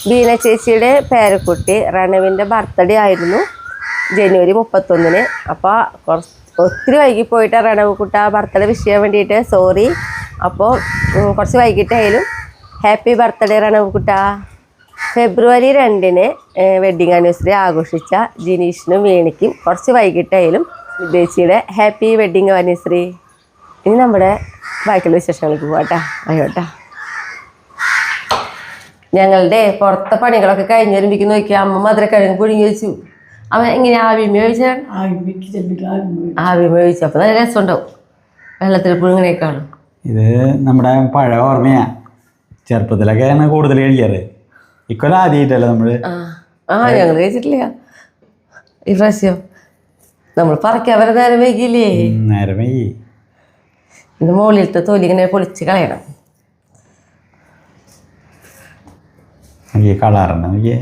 [SPEAKER 1] ബീന ചേച്ചിയുടെ പേരക്കുട്ടി റണവിൻ്റെ ബർത്ത്ഡേ ആയിരുന്നു ജനുവരി 31. അപ്പോൾ ഒത്തിരി വൈകിപ്പോയിട്ട് റണവ് കുട്ട ബർത്ത്ഡേ വിഷ് ചെയ്യാൻ വേണ്ടിയിട്ട് സോറി. അപ്പോൾ കുറച്ച് വൈകിട്ടായാലും ഹാപ്പി ബർത്ത്ഡേ റണവ് കുട്ട. ഫെബ്രുവരി 2-ന് വെഡിങ് ആനിവേഴ്സറി ആഘോഷിച്ച ജിനീഷിനും വീണിക്കും കുറച്ച് വൈകിട്ടായാലും വിദേശിയുടെ ഹാപ്പി വെഡിങ് ആനിവേഴ്സറി. ഇനി നമ്മുടെ ബാക്കിയുള്ള വിശേഷങ്ങൾക്ക് പോവാട്ടാ. അയ്യോട്ടാ, ഞങ്ങളുടെ പുറത്തെ പണികളൊക്കെ കഴിഞ്ഞ് വരുമ്പോഴേക്കും നോക്കിയാൽ അമ്മ മധുരക്കിഴങ്ങ് പുഴുങ്ങി വെച്ചു. അവൻ എങ്ങനെ ആവിമ ചോദിച്ചാൽ ആവിമ ചോദിച്ചു. അപ്പോൾ നല്ല രസമുണ്ടാവും വെള്ളത്തിൽ പുഴുങ്ങനേക്കാളും.
[SPEAKER 2] ഇത് നമ്മുടെ പഴയ ഓർമ്മയാ. ചെറുപ്പത്തിലൊക്കെയാണ് കൂടുതൽ കഴിക്കാറ്. ഇക്കൊല്ലം ആദ്യമായിട്ടല്ലേ നമ്മള്.
[SPEAKER 1] ഞങ്ങൾ കഴിച്ചിട്ടില്ല ഈ പ്രാവശ്യം. നമ്മൾ പറിക്കാൻ വരെ നേരം വൈകിയില്ലേ.
[SPEAKER 2] നേരം വൈകി.
[SPEAKER 1] ഇത് മുകളിലത്തെ തൊലി ഇങ്ങനെ പൊളിച്ച് കളയണം.
[SPEAKER 2] നോക്കിയേ കളറുണ്ട്. നോക്കിയേ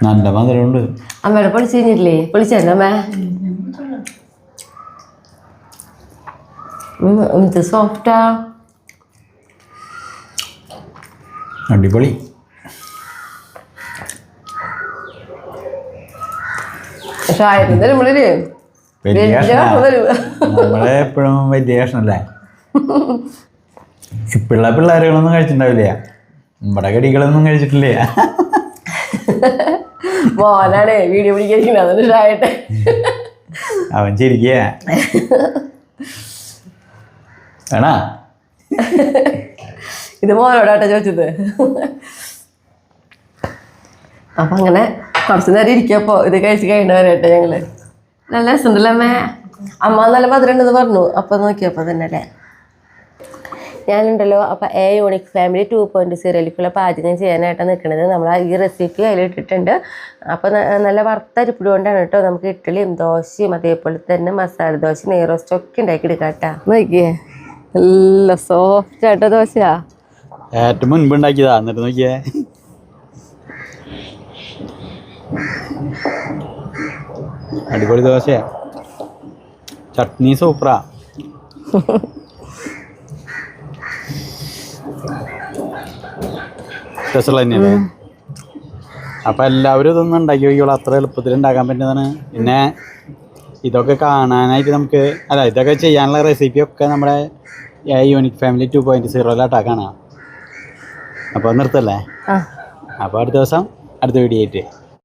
[SPEAKER 2] നല്ല മധുരമുണ്ട്.
[SPEAKER 1] അമ്മയുടെ പൊളിച്ച് കഴിഞ്ഞിട്ടില്ലേ? പൊളിച്ചല്ലേ അമ്മ? എന്ത് സോഫ്റ്റാ,
[SPEAKER 2] അടിപൊളി. നമ്മളെ എപ്പോഴും വലിയ കഷ്ണല്ലേ. ഇപ്പുള്ള പിള്ളേരുകളൊന്നും കഴിച്ചിട്ടുണ്ടാവില്ല. നമ്മുടെ കടികളൊന്നും കഴിച്ചിട്ടില്ല.
[SPEAKER 1] മോനാണ് വീഡിയോ പിടിക്കാതെ
[SPEAKER 2] അവൻ ചിരിക്കുക വേണ.
[SPEAKER 1] ഇത് മോനോടാട്ടെ ചോദിച്ചത്. അപ്പം അങ്ങനെ കുറച്ച് നേരം ഇരിക്കപ്പോ ഇത് കഴിച്ച് കഴിഞ്ഞവരട്ടെ ഞങ്ങള്. നല്ല രസമുണ്ടല്ലോ അമ്മ. അമ്മ നല്ല മധുരമുണ്ടെന്ന് പറഞ്ഞു. അപ്പം നോക്കിയപ്പോ തന്നെ അല്ലേ. ഞാനുണ്ടല്ലോ അപ്പം യൂണിക് ഫാമിലി 2.0ലേക്കുള്ള പാചകം ചെയ്യാനായിട്ടാണ് നിൽക്കുന്നത്. നമ്മൾ ഈ റെസിപ്പി അതിലിട്ടിട്ടുണ്ട്. അപ്പം നല്ല വറുത്തരിപ്പിടി കൊണ്ടാണ് കേട്ടോ നമുക്ക് ഇഡ്ഡലിയും ദോശയും അതേപോലെ തന്നെ മസാല ദോശ നെയ്റോസ്റ്റ് ഒക്കെ ഉണ്ടാക്കി എടുക്കാം കേട്ടോ. നോക്കിയേ നല്ല സോഫ്റ്റ് ആയിട്ടോ ദോശയാ.
[SPEAKER 2] ഏറ്റവും മുൻപ് ഉണ്ടാക്കിയതാ. എന്നിട്ട് നോക്കിയേ അടിപൊളി ദോശയാ. ചട്നി സൂപ്പറാ. സ്പെഷ്യൽ തന്നെയല്ലേ. അപ്പം എല്ലാവരും ഇതൊന്നും ഉണ്ടാക്കി വയ്ക്കുള്ളൂ. അത്ര എളുപ്പത്തിൽ ഉണ്ടാക്കാൻ പറ്റുന്നതാണ്. പിന്നെ ഇതൊക്കെ കാണാനായിട്ട് നമുക്ക് ഇതൊക്കെ ചെയ്യാനുള്ള റെസിപ്പിയൊക്കെ നമ്മുടെ യൂണിക് ഫാമിലി 2.0 കാണാം. അപ്പോൾ നിർത്തല്ലേ. അപ്പോൾ അടുത്ത ദിവസം അടുത്ത വീഡിയോ ആയിട്ട്